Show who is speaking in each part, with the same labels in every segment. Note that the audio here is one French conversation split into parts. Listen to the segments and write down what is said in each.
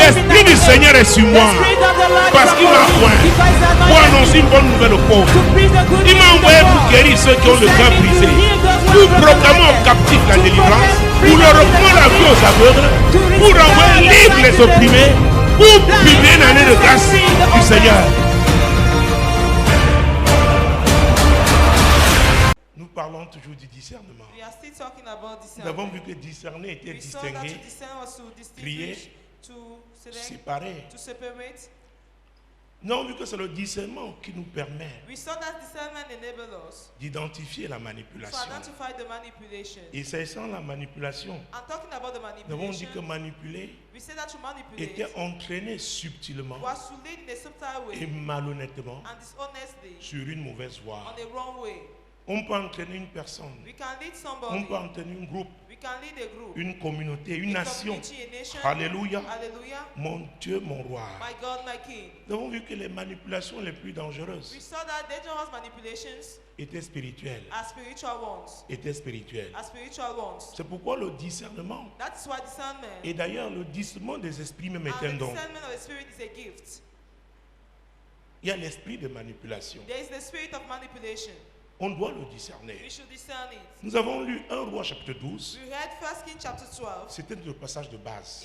Speaker 1: L'Esprit du Seigneur est sur moi parce qu'il m'a oint pour annoncer une bonne nouvelle aux pauvres. Il m'a envoyé pour guérir ceux qui ont le cœur brisé, pour proclamer aux captifs la délivrance, pour leur reprendre la vie aux aveugles, pour envoyer libre les opprimés, pour publier une année de grâce du Seigneur. Nous parlons toujours du discernement. Nous avons vu que discerner était distinguer, trier, séparer. Nous avons vu que c'est le discernement qui nous permet d'identifier la manipulation. Et c'est sans la manipulation. Nous avons dit que manipuler était entraîné subtilement et malhonnêtement sur une mauvaise voie. On peut entraîner une personne, on peut entraîner un groupe, une communauté, une nation. Alléluia. Mon Dieu, mon roi. Nous avons vu que les manipulations les plus dangereuses étaient spirituelles. Étaient spirituelles. C'est pourquoi le discernement, et d'ailleurs le discernement des esprits même est un don. Il y a l'esprit de manipulation. On doit le discerner. Nous avons lu 1 Roi chapitre 12. C'était le passage de base.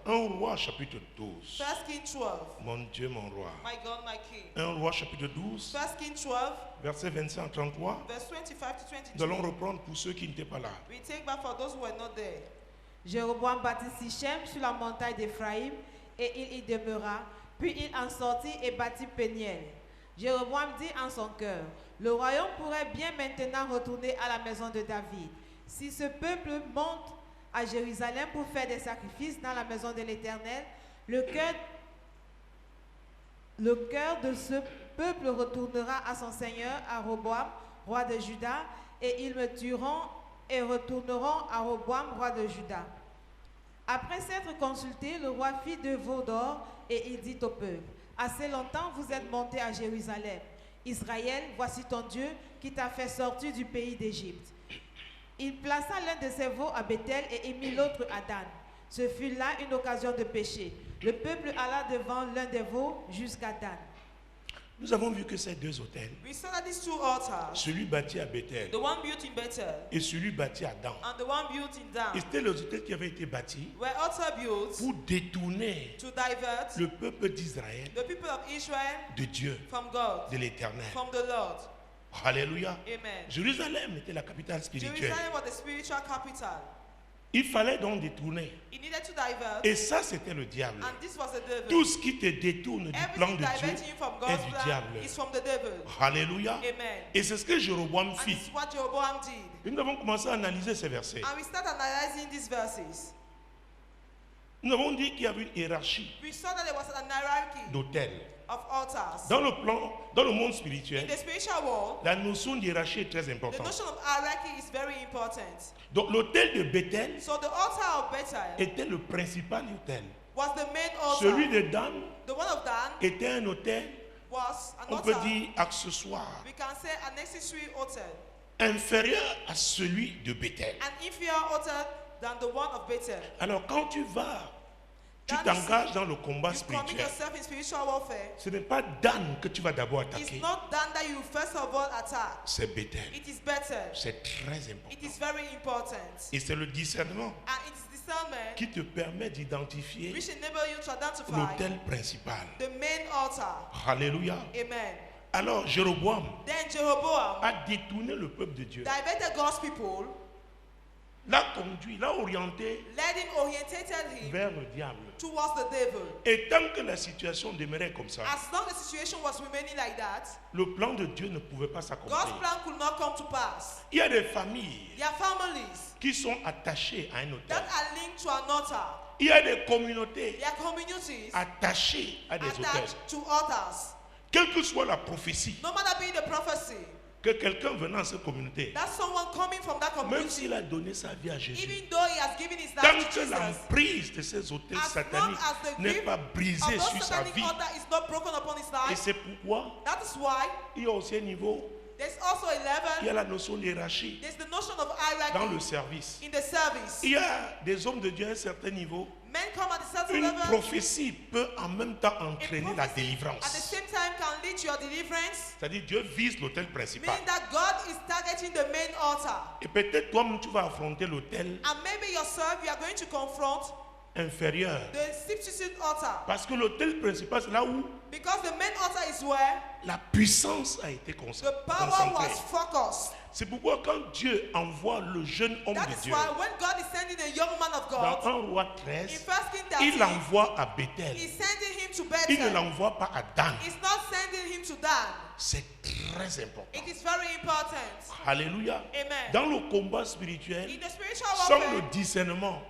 Speaker 1: 1 Roi chapitre 12. Mon Dieu, mon roi. 1 Roi chapitre 12. Versets 25 à 33. Nous allons reprendre pour ceux qui n'étaient pas là.
Speaker 2: Jéroboam bâtit Sichem sur la montagne d'Éphraïm et il y demeura. Puis il en sortit et bâtit Péniel. Jéroboam dit en son cœur: le royaume pourrait bien maintenant retourner à la maison de David. Si ce peuple monte à Jérusalem pour faire des sacrifices dans la maison de l'Éternel, le cœur de ce peuple retournera à son seigneur, à Roboam, roi de Juda, et ils me tueront et retourneront à Roboam, roi de Juda. Après s'être consulté, le roi fit 2 veaux d'or et il dit au peuple: assez longtemps vous êtes monté à Jérusalem. Israël, voici ton Dieu qui t'a fait sortir du pays d'Égypte. Il plaça l'un de ses veaux à Bethel et mit l'autre à Dan. Ce fut là une occasion de péché. Le peuple alla devant l'un des veaux jusqu'à Dan.
Speaker 1: Nous avons vu que ces 2 hôtels, celui bâti à Bethel et celui bâti à Dan, c'était les hôtels qui avaient été bâtis pour détourner le peuple d'Israël de Dieu, de l'Éternel. Alléluia. Jérusalem était la capitale spirituelle. Il fallait donc détourner. Et ça, c'était le diable. Tout ce qui te détourne du plan de Dieu est du diable. Alléluia. Et c'est ce que Jéroboam fit. Et nous avons commencé à analyser ces versets. Nous avons dit qu'il y avait une hiérarchie d'hôtels. Dans le monde spirituel, la notion de hiérarchie est très importante. Donc l'hôtel de Bethel était le principal hôtel. Celui de Dan était un hôtel, on peut dire accessoire, inférieur à celui de Bethel. Alors quand tu t'engages dans le combat spirituel, ce n'est pas Dan que tu vas d'abord attaquer. C'est Bethel. C'est très important. Et c'est le discernement qui te permet d'identifier l'autel principal. Alléluia. Alors Jéroboam a détourné le peuple de Dieu, l'a conduit, l'a orienté vers le diable. Et tant que la situation demeurait comme ça, le plan de Dieu ne pouvait pas s'accomplir. Il y a des familles qui sont attachées à un autel. Il y a des communautés attachées à des autels. Quelle que soit la prophétie, que quelqu'un venant à cette communauté, même s'il a donné sa vie à Jésus, tant que l'emprise de ces hôtels sataniques n'est pas brisée sur sa vie, et c'est pourquoi il y a aussi un niveau, il y a la notion d'hiérarchie dans le service. Il y a des hommes de Dieu à un certain niveau Une prophétie peut en même temps entraîner la délivrance. C'est-à-dire Dieu vise l'autel principal. Et peut-être toi-même tu vas affronter l'autel inférieur. Parce que l'autel principal c'est là où la puissance a été concentrée. C'est pourquoi quand Dieu envoie le jeune homme de Dieu dans 1 Roi 13, il l'envoie à Bethel. Il ne l'envoie pas à Dan. C'est très important. Alléluia. Dans le combat spirituel, sans le discernement,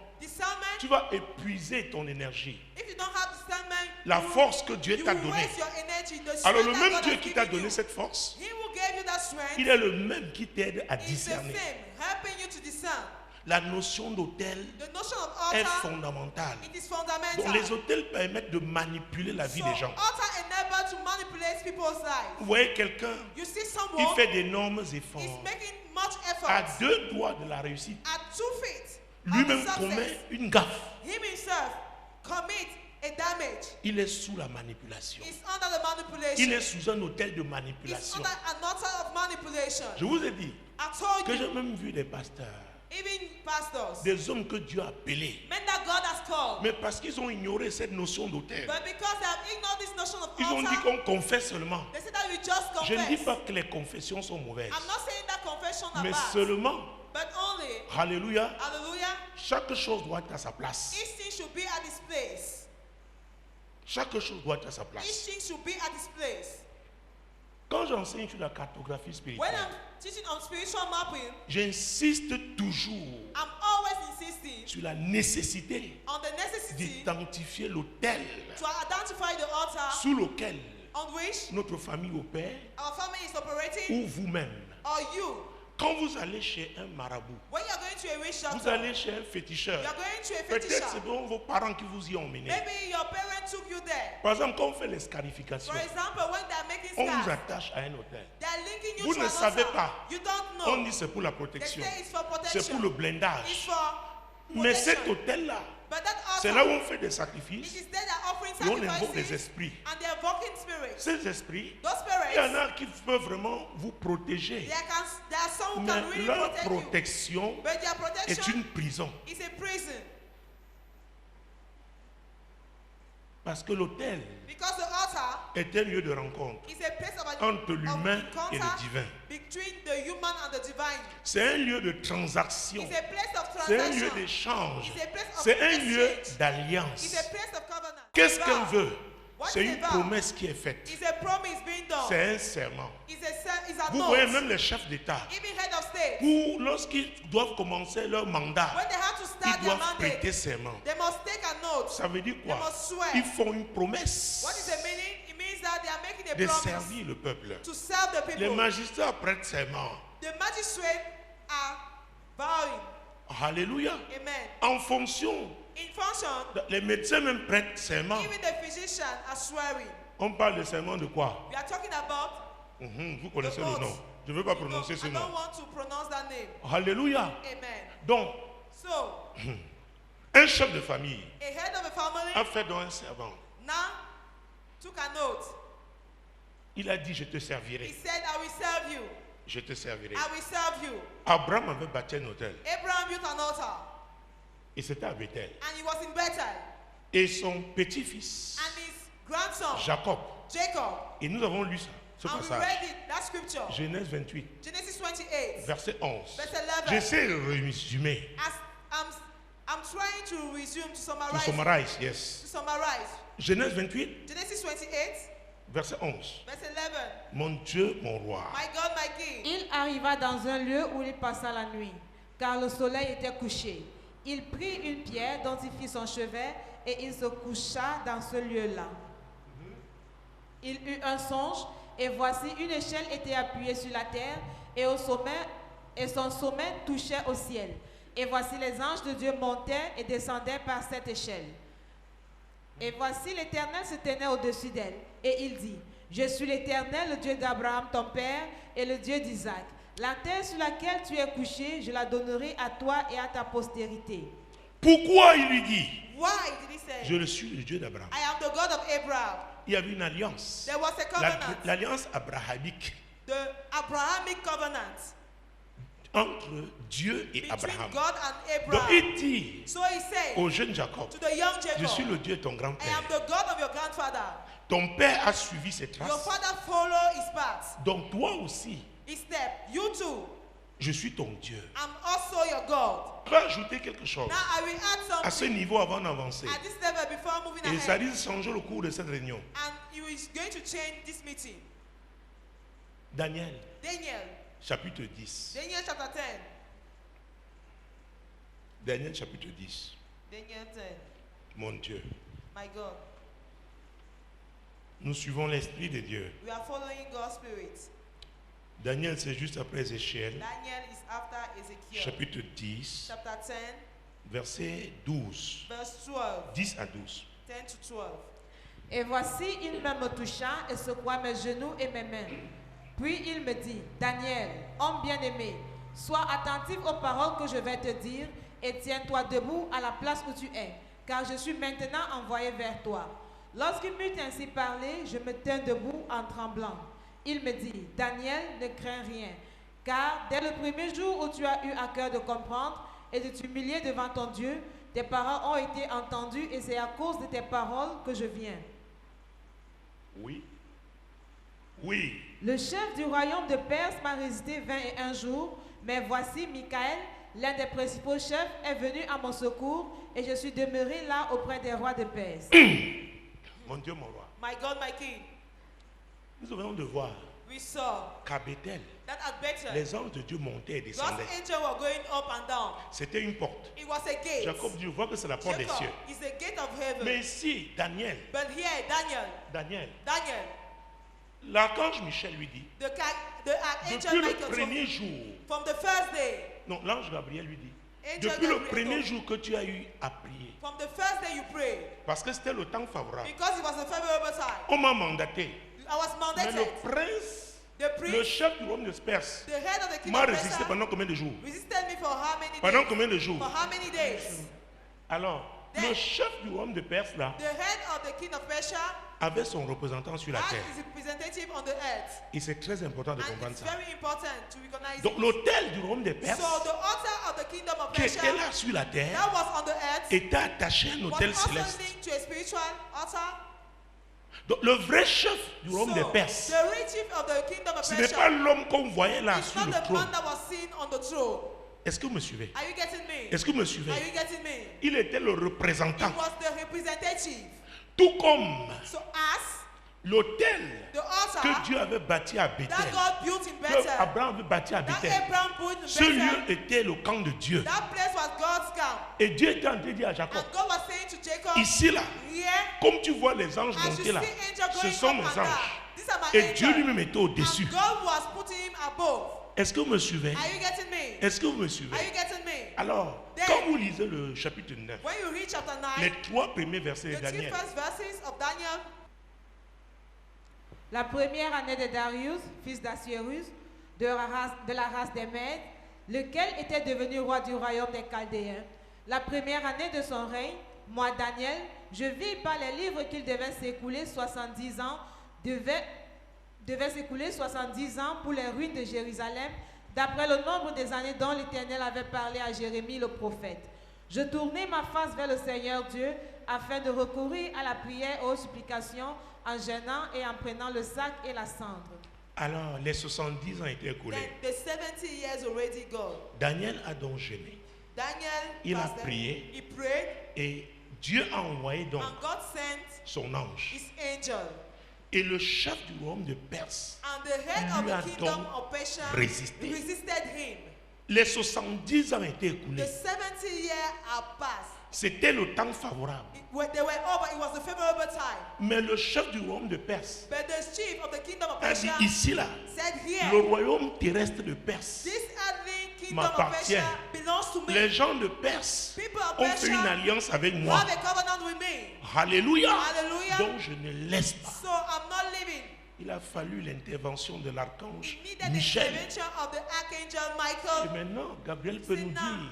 Speaker 1: tu vas épuiser ton énergie. La force que Dieu t'a donnée. Alors le même Dieu qui t'a donné cette force, il est le même qui t'aide à discerner. La notion d'autel est fondamentale. Donc les autels permettent de manipuler la vie des gens. Vous voyez quelqu'un, il fait d'énormes efforts. À 2 doigts de la réussite, lui-même commet une gaffe. Il est sous la manipulation. Il est sous un autel de manipulation. Je vous ai dit que j'ai même vu des pasteurs, des hommes que Dieu a appelés, mais parce qu'ils ont ignoré cette notion d'autel, ils ont dit qu'on confesse seulement. Je ne dis pas que les confessions sont mauvaises, mais seulement, alléluia, chaque chose doit être à sa place. Chaque chose doit être à sa place. Quand j'enseigne sur la cartographie spirituelle, j'insiste toujours sur la nécessité d'identifier l'autel sous lequel notre famille opère ou vous-même. Quand vous allez chez un marabout, vous allez chez un féticheur, peut-être c'est vos parents qui vous y ont mené. Par exemple, quand on fait les scarifications, on vous attache à un hôtel. Vous ne savez pas. On dit c'est pour la protection, c'est pour le blindage. Mais cet hôtel-là, c'est là où on fait des sacrifices et on invoque des esprits. Ces esprits, il y en a qui peuvent vraiment vous protéger. Mais leur protection est une prison. Parce que l'autel est un lieu de rencontre entre l'humain et le divin. C'est un lieu de transaction. C'est un lieu d'échange. C'est un lieu d'alliance. Qu'est-ce qu'elle veut? C'est une promesse qui est faite. C'est un serment. Vous voyez même les chefs d'État, où lorsqu'ils doivent commencer leur mandat, ils doivent prêter serment. Ça veut dire quoi? Ils font une promesse de servir le peuple. Les magistrats prêtent serment. Alléluia. En fonction, les médecins même prêtent serment. On parle de serment de quoi? Vous connaissez le nom. Je ne veux pas prononcer ce nom. Alléluia. Donc, un chef de famille a fait dans un serment. Il a dit, je te servirai. Je te servirai. Abraham avait bâti un hôtel. Et c'était à Bethel. Et son petit-fils, Jacob. Et nous avons lu ça, ce passage. Genèse 28, verset 11. J'essaie de résumer. To summarize, yes. Genèse 28, verset 11. Mon Dieu, mon roi.
Speaker 2: Il arriva dans un lieu où il passa la nuit, car le soleil était couché. Il prit une pierre dont il fit son chevet et il se coucha dans ce lieu-là. Il eut un songe et voici une échelle était appuyée sur la terre et son sommet touchait au ciel. Et voici les anges de Dieu montaient et descendaient par cette échelle. Et voici l'Éternel se tenait au-dessus d'elle. Et il dit, je suis l'Éternel, le Dieu d'Abraham, ton père, et le Dieu d'Isaac. La terre sur laquelle tu es couché, je la donnerai à toi et à ta postérité.
Speaker 1: Pourquoi il lui dit?
Speaker 2: Why did he say,
Speaker 1: je suis le Dieu d'Abraham?
Speaker 2: I am the God of Abraham.
Speaker 1: Il y avait une alliance.
Speaker 2: There was a covenant.
Speaker 1: L'alliance abrahamique.
Speaker 2: The Abrahamic covenant.
Speaker 1: Entre Dieu et Abraham.
Speaker 2: God and Abraham.
Speaker 1: Donc il dit au jeune
Speaker 2: Jacob,
Speaker 1: je suis le Dieu de ton grand-père.
Speaker 2: I am the God of your grandfather.
Speaker 1: Ton père a suivi ses traces.
Speaker 2: Your father followed his path.
Speaker 1: Donc toi aussi,
Speaker 2: his step. You too.
Speaker 1: Je suis ton Dieu.
Speaker 2: I'm also your God.
Speaker 1: Je vais ajouter quelque chose.
Speaker 2: Now I will add something.
Speaker 1: À ce niveau avant d'avancer.
Speaker 2: At this level before moving
Speaker 1: et
Speaker 2: ahead.
Speaker 1: ça risque de changer le cours de cette réunion.
Speaker 2: And you is going to change this meeting.
Speaker 1: Daniel.
Speaker 2: Daniel.
Speaker 1: Chapitre 10.
Speaker 2: Daniel chapter 10.
Speaker 1: Daniel chapitre 10.
Speaker 2: Daniel 10.
Speaker 1: Mon Dieu.
Speaker 2: My God.
Speaker 1: Nous suivons l'Esprit de Dieu.
Speaker 2: We are following God's Spirit.
Speaker 1: Daniel, c'est juste après Ézéchiel.
Speaker 2: Daniel is after Ezekiel.
Speaker 1: Chapitre 10.
Speaker 2: Chapter 10.
Speaker 1: Verset 12.
Speaker 2: Verse 12.
Speaker 1: 10 à 12.
Speaker 2: 10 to 12.
Speaker 3: Et voici, il me toucha et secoua mes genoux et mes mains. Puis il me dit, Daniel, homme bien-aimé, sois attentif aux paroles que je vais te dire et tiens-toi debout à la place où tu es, car je suis maintenant envoyé vers toi. Lorsqu'il m'eut ainsi parlé, je me tins debout en tremblant. Il me dit, Daniel, ne crains rien, car dès le premier jour où tu as eu à cœur de comprendre et de t'humilier devant ton Dieu, tes paroles ont été entendues et c'est à cause de tes paroles que je viens.
Speaker 1: Oui. Oui.
Speaker 3: Le chef du royaume de Perse m'a résisté 21 jours, mais voici Michael, l'un des principaux chefs, est venu à mon secours et je suis demeuré là auprès des rois de Perse.
Speaker 1: Mon Dieu, mon roi.
Speaker 2: My God, my King.
Speaker 1: Nous venons de voir qu'à Bethel, les anges de Dieu montaient et descendaient. C'était une porte.
Speaker 2: It was a gate.
Speaker 1: Jacob dit, je vois que c'est la porte des cieux.
Speaker 2: Is a gate of heaven.
Speaker 1: Mais ici, Daniel,
Speaker 2: Daniel,
Speaker 1: l'archange Michel lui dit, depuis le premier jour,
Speaker 2: from the first day,
Speaker 1: non, l'ange Gabriel lui dit, depuis le premier jour que tu as eu à prier,
Speaker 2: from the first day you prayed,
Speaker 1: parce que c'était le temps favorable,
Speaker 2: because it was a favorable time,
Speaker 1: on m'a mandaté.
Speaker 2: I was mandated.
Speaker 1: Mais le prince, le chef du royaume de Perse, m'a résisté pendant combien de jours?
Speaker 2: Resisted me for how many days?
Speaker 1: Pendant combien de jours?
Speaker 2: For how many days?
Speaker 1: Alors, le chef du royaume de Perse là,
Speaker 2: the head of the king of Persia,
Speaker 1: avait son représentant sur la terre.
Speaker 2: his representative on the earth.
Speaker 1: Et c'est très important de comprendre ça.
Speaker 2: Very important to recognize.
Speaker 1: Donc l'autel du royaume de Perse,
Speaker 2: so the altar of the kingdom of
Speaker 1: qui
Speaker 2: Persia,
Speaker 1: était là sur la terre,
Speaker 2: that was on the earth,
Speaker 1: était attaché à un autel
Speaker 2: was also
Speaker 1: céleste.
Speaker 2: linked to a spiritual altar.
Speaker 1: Donc le vrai chef du royaume de Perse,
Speaker 2: the real chief of the kingdom of
Speaker 1: ce
Speaker 2: Persia,
Speaker 1: n'est pas l'homme qu'on voyait là
Speaker 2: it's
Speaker 1: sur
Speaker 2: not
Speaker 1: le
Speaker 2: the
Speaker 1: trône.
Speaker 2: man that was seen on the throne.
Speaker 1: Est-ce que vous me suivez?
Speaker 2: Are you getting me?
Speaker 1: Est-ce que vous me suivez?
Speaker 2: Are you getting me?
Speaker 1: Il était le représentant.
Speaker 2: He was the representative.
Speaker 1: Tout comme
Speaker 2: So as
Speaker 1: l'autel
Speaker 2: the altar
Speaker 1: que Dieu avait bâti à Bethel,
Speaker 2: that God built in
Speaker 1: que
Speaker 2: Bethel,
Speaker 1: Abraham avait bâti à
Speaker 2: that
Speaker 1: Bethel,
Speaker 2: Abraham put in
Speaker 1: ce
Speaker 2: Bethel,
Speaker 1: lieu était le camp de Dieu.
Speaker 2: that place was God's camp.
Speaker 1: Et Dieu était en train de dire à Jacob,
Speaker 2: And God was saying to Jacob,
Speaker 1: ici là,
Speaker 2: here,
Speaker 1: comme tu vois les anges
Speaker 2: as you
Speaker 1: monter là,
Speaker 2: see angels
Speaker 1: ce
Speaker 2: going
Speaker 1: sont
Speaker 2: up
Speaker 1: mes
Speaker 2: and down,
Speaker 1: anges.
Speaker 2: these are my
Speaker 1: Et
Speaker 2: angels.
Speaker 1: Dieu lui-même était au-dessus.
Speaker 2: And God was putting him above.
Speaker 1: Est-ce que vous me suivez?
Speaker 2: Are you getting me?
Speaker 1: Est-ce que vous me suivez?
Speaker 2: Are you getting me?
Speaker 1: Alors,
Speaker 2: Then,
Speaker 1: quand vous lisez le chapitre 9,
Speaker 2: when you read chapter 9,
Speaker 1: les 3 premiers versets de
Speaker 2: the
Speaker 1: Daniel,
Speaker 2: 2 first verses of Daniel,
Speaker 3: La première année de Darius, fils d'Assuérus, de la race des Mèdes, lequel était devenu roi du royaume des Chaldéens. La première année de son règne, moi, Daniel, je vis par les livres qu'il devait s'écouler 70 ans, devait s'écouler 70 ans pour les ruines de Jérusalem, d'après le nombre des années dont l'Éternel avait parlé à Jérémie le prophète. Je tournai ma face vers le Seigneur Dieu afin de recourir à la prière et aux supplications en jeûnant et en prenant le sac et la cendre.
Speaker 1: alors les 70 ans étaient écoulés.
Speaker 2: then the 70 years already gone.
Speaker 1: Daniel a donc jeûné.
Speaker 2: Daniel
Speaker 1: Il a
Speaker 2: fasted,
Speaker 1: prié.
Speaker 2: he prayed,
Speaker 1: Et Dieu a envoyé donc
Speaker 2: and God sent
Speaker 1: son ange.
Speaker 2: his angel.
Speaker 1: Et le chef du royaume de Perse
Speaker 2: And the head
Speaker 1: lui
Speaker 2: of
Speaker 1: a
Speaker 2: the kingdom
Speaker 1: donc
Speaker 2: of Persia
Speaker 1: résisté.
Speaker 2: resisted him.
Speaker 1: Les 70 ans étaient
Speaker 2: The
Speaker 1: écoulés.
Speaker 2: 70 years are passed.
Speaker 1: C'était le temps favorable.
Speaker 2: They were over, it was a favorable time.
Speaker 1: Mais le chef du royaume de Perse
Speaker 2: But the chief of the kingdom of
Speaker 1: a dit
Speaker 2: Persia
Speaker 1: ici là,
Speaker 2: said
Speaker 1: le
Speaker 2: here,
Speaker 1: royaume terrestre de Perse
Speaker 2: this earthly kingdom of
Speaker 1: m'appartient.
Speaker 2: Persia belongs to me.
Speaker 1: Les gens de Perse
Speaker 2: People of
Speaker 1: ont fait une
Speaker 2: Persia
Speaker 1: alliance avec moi.
Speaker 2: have a covenant with me.
Speaker 1: Alléluia.
Speaker 2: Hallelujah.
Speaker 1: Donc je ne laisse pas.
Speaker 2: So I'm not leaving.
Speaker 1: il a fallu l'intervention de l'archange Michel. Et maintenant, Gabriel peut nous dire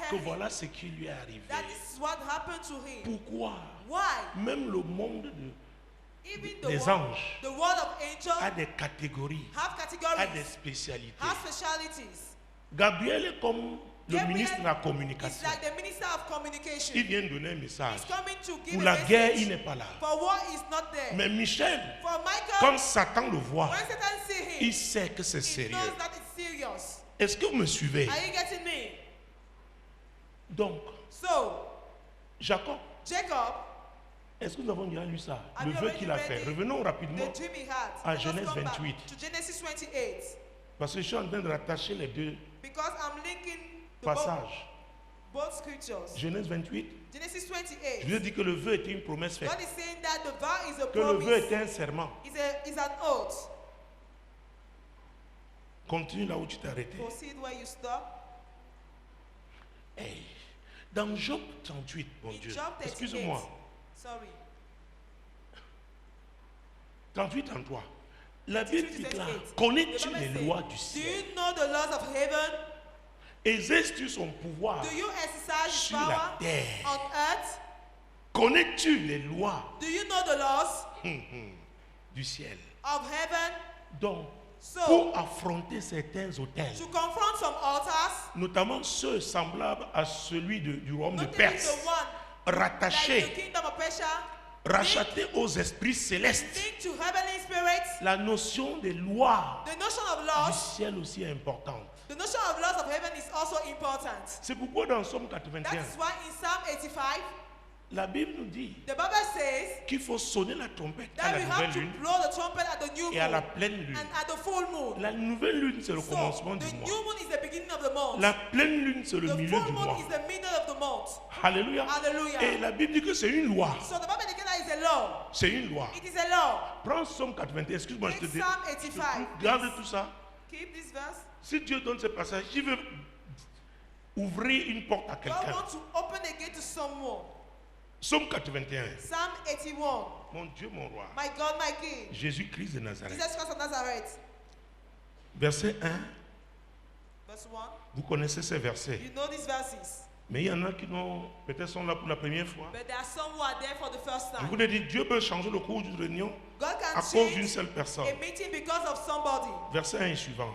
Speaker 1: que voilà ce qui lui est arrivé. Pourquoi? Même le monde des anges a des catégories, a des spécialités. Gabriel est comme le ministre de la communication. Il vient donner un message. Pour la guerre, il n'est pas là. Mais Michel, quand Satan le voit, il sait que c'est sérieux. Est-ce que vous me suivez? Donc, Jacob, est-ce que nous avons déjà lu ça? Le vœu qu'il a fait. Revenons rapidement à Genèse 28. Parce que je suis en train de rattacher les deux passages. Genèse 28. Je lui ai dit que le vœu était une promesse faite. Que le vœu était un serment. Continue là où tu t'es arrêté. Hey, dans Job 38, mon Dieu, excuse-moi. 38, 33. La Bible dit là, connais-tu les lois du ciel? Exerces-tu son pouvoir sur la terre? Connais-tu les lois du ciel? Donc, pour affronter certains autels, notamment ceux semblables à celui du royaume de Perse, rattachés aux esprits célestes, la notion des lois du ciel aussi est importante. C'est pourquoi dans Somme 81, la Bible nous dit qu'il faut sonner la trompette à la nouvelle lune et à la pleine lune. La nouvelle lune, c'est le commencement du mois. La pleine lune, c'est le milieu du mois. Alléluia. Et la Bible dit que c'est une loi. C'est une loi. Prends Somme 81, excuse-moi, je te dis. Garde tout ça. Si Dieu donne ce passage, il veut ouvrir une porte à quelqu'un. Somme 81. Mon Dieu, mon roi. Jésus-Christ de Nazareth. Verset 1. Vous connaissez ces versets. Mais il y en a qui peut-être sont là pour la première fois. Je vous ai dit, Dieu peut changer le cours d'une réunion à cause d'une seule personne. Verset 1 et suivant.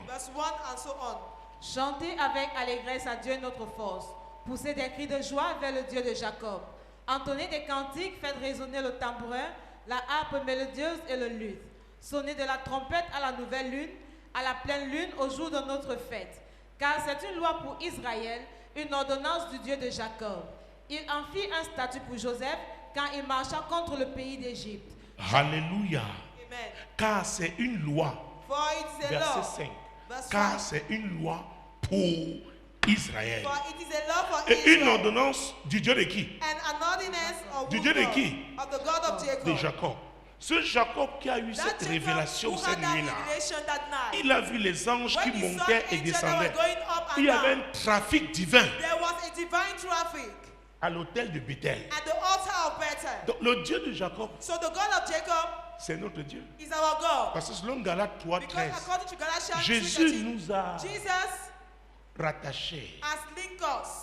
Speaker 3: Chantez avec allégresse à Dieu notre force. Poussez des cris de joie vers le Dieu de Jacob. Entonnez des cantiques, faites résonner le tambourin, la harpe mélodieuse et le luth. Sonnez de la trompette à la nouvelle lune, à la pleine lune, au jour de notre fête. Car c'est une loi pour Israël, une ordonnance du Dieu de Jacob. Il en fit un statut pour Joseph quand il marcha contre le pays d'Égypte.
Speaker 1: Alléluia. Amen. Car c'est une loi. Verset 5. Car c'est une loi pour Israël. Et une ordonnance du Dieu de qui? Du Dieu de qui? De Jacob. Ce Jacob qui a eu cette révélation cette nuit-là, il a vu les anges qui montaient et descendaient. Il y avait un trafic divin à l'autel de Bethel. Donc le Dieu de Jacob, c'est notre Dieu. Parce que selon Galates 3:13, Jésus nous a rattachés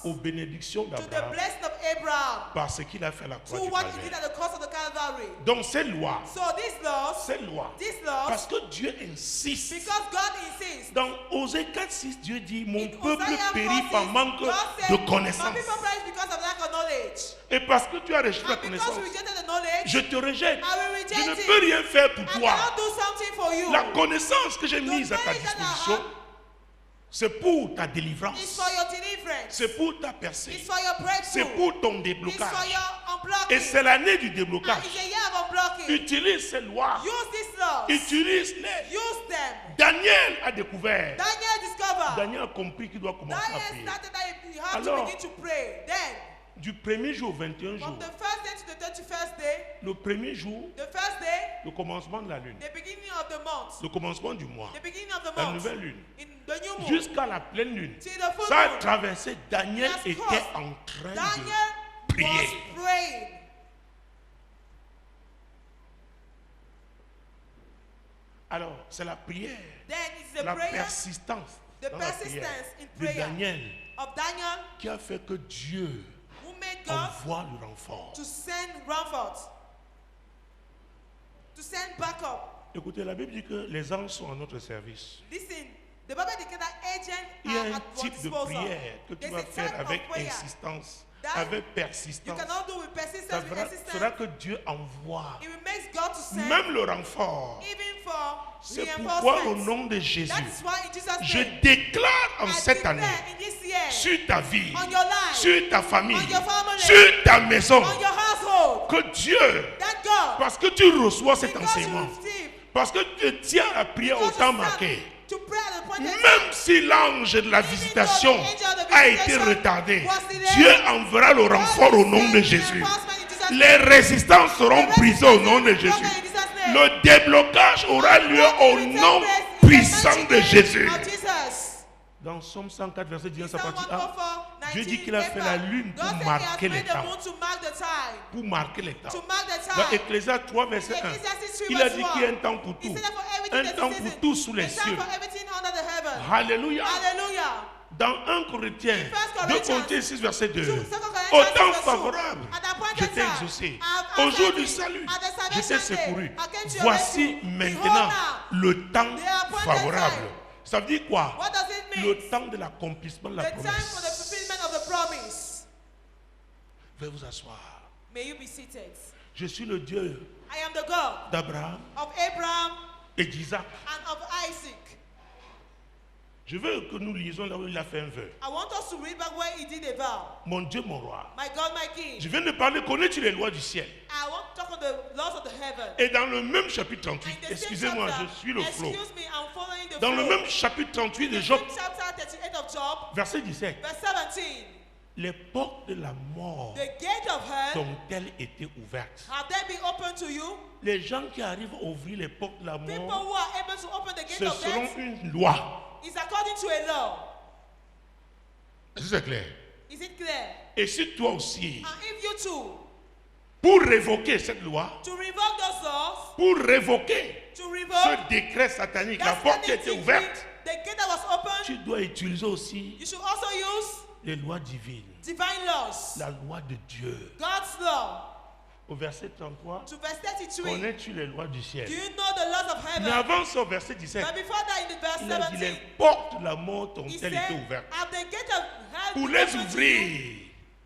Speaker 1: aux bénédictions d'Abraham parce qu'il a fait la croix du Calvaire. Donc ces lois, parce que Dieu insiste. Dans Osée 4:6, Dieu dit, mon peuple périt par manque de connaissance. Et parce que tu as rejeté la connaissance, je te rejette. Je ne peux rien faire pour toi. La connaissance que j'ai mise à ta disposition, c'est pour ta délivrance. C'est pour ta percée. C'est pour ton déblocage. Et c'est l'année du déblocage. Utilise ces lois. Utilise-les. Daniel a découvert. Daniel a compris qu'il doit commencer à prier. Alors, du premier jour au 21 jours, le premier jour, le commencement de la lune, le commencement du mois, la nouvelle lune, jusqu'à la pleine lune, ça a traversé. Daniel était en train de prier. Alors, c'est la prière,
Speaker 3: la
Speaker 1: persistance dans la prière de Daniel qui a fait que Dieu envoie le renfort.
Speaker 3: To send backup.
Speaker 1: Écoutez, la Bible dit que les anges sont à notre service.
Speaker 3: Listen, the Bible declares that agents
Speaker 1: Il y a un type de prière que tu vas faire avec insistance, avec persistance. Ça fera que Dieu envoie même le renfort. C'est pourquoi au nom de Jésus, je déclare en cette année sur ta vie, sur ta famille, sur ta maison, que Dieu, parce que tu reçois cet enseignement, parce que tu tiens à prier au temps marqué, même si l'ange de la visitation a été retardé, Dieu enverra le renfort au nom de Jésus. Les résistances seront brisées au nom de Jésus. Le déblocage aura lieu au nom puissant de Jésus. Dans Somme 104, verset 19, ça partit A, Dieu dit qu'il a fait la lune pour marquer les temps. Pour marquer les temps. Dans Ecclésiaste 3, verset 1, il a dit qu'il y a un temps pour tout. Un temps pour tout sous les cieux. Alléluia. Dans 1 Corinthiens, 2 Corinthiens 6, verset 2, au temps favorable, je t'ai exaucé. Au jour du salut, je t'ai secouru. Voici maintenant le temps favorable. Ça veut dire quoi? Le temps de l'accomplissement de la promesse. Veuillez vous asseoir. Je suis le Dieu d'Abraham et d'Isaac. Je veux que nous lisions là où il a fait un vœu. Mon Dieu, mon roi. Je viens de parler, connais-tu les lois du ciel? Et dans le même chapitre 38, excusez-moi, je suis le flot. Dans le même chapitre 38 de Job, verset 17, les portes de la mort ont-elles été ouvertes? Les gens qui arrivent à ouvrir les portes de la mort, ce seront une loi.
Speaker 3: It's according to a law.
Speaker 1: Est-ce que c'est clair?
Speaker 3: Is it clear?
Speaker 1: Et si toi aussi,
Speaker 3: and if you too,
Speaker 1: pour révoquer cette loi,
Speaker 3: to revoke those laws,
Speaker 1: pour révoquer
Speaker 3: to revoke
Speaker 1: ce décret satanique, la porte qui était ouverte,
Speaker 3: the gate that was open,
Speaker 1: tu dois utiliser aussi
Speaker 3: you should also use
Speaker 1: les lois divines,
Speaker 3: divine laws,
Speaker 1: la loi de Dieu.
Speaker 3: God's law.
Speaker 1: Au verset 33,
Speaker 3: to verse 33,
Speaker 1: connais-tu les lois du ciel?
Speaker 3: Do you know the laws of heaven?
Speaker 1: Mais avant ça, au verset 17,
Speaker 3: but before that, in the verse
Speaker 1: il a dit
Speaker 3: 17,
Speaker 1: les portes de la mort ont-elles été ouvertes? Pour les ouvrir,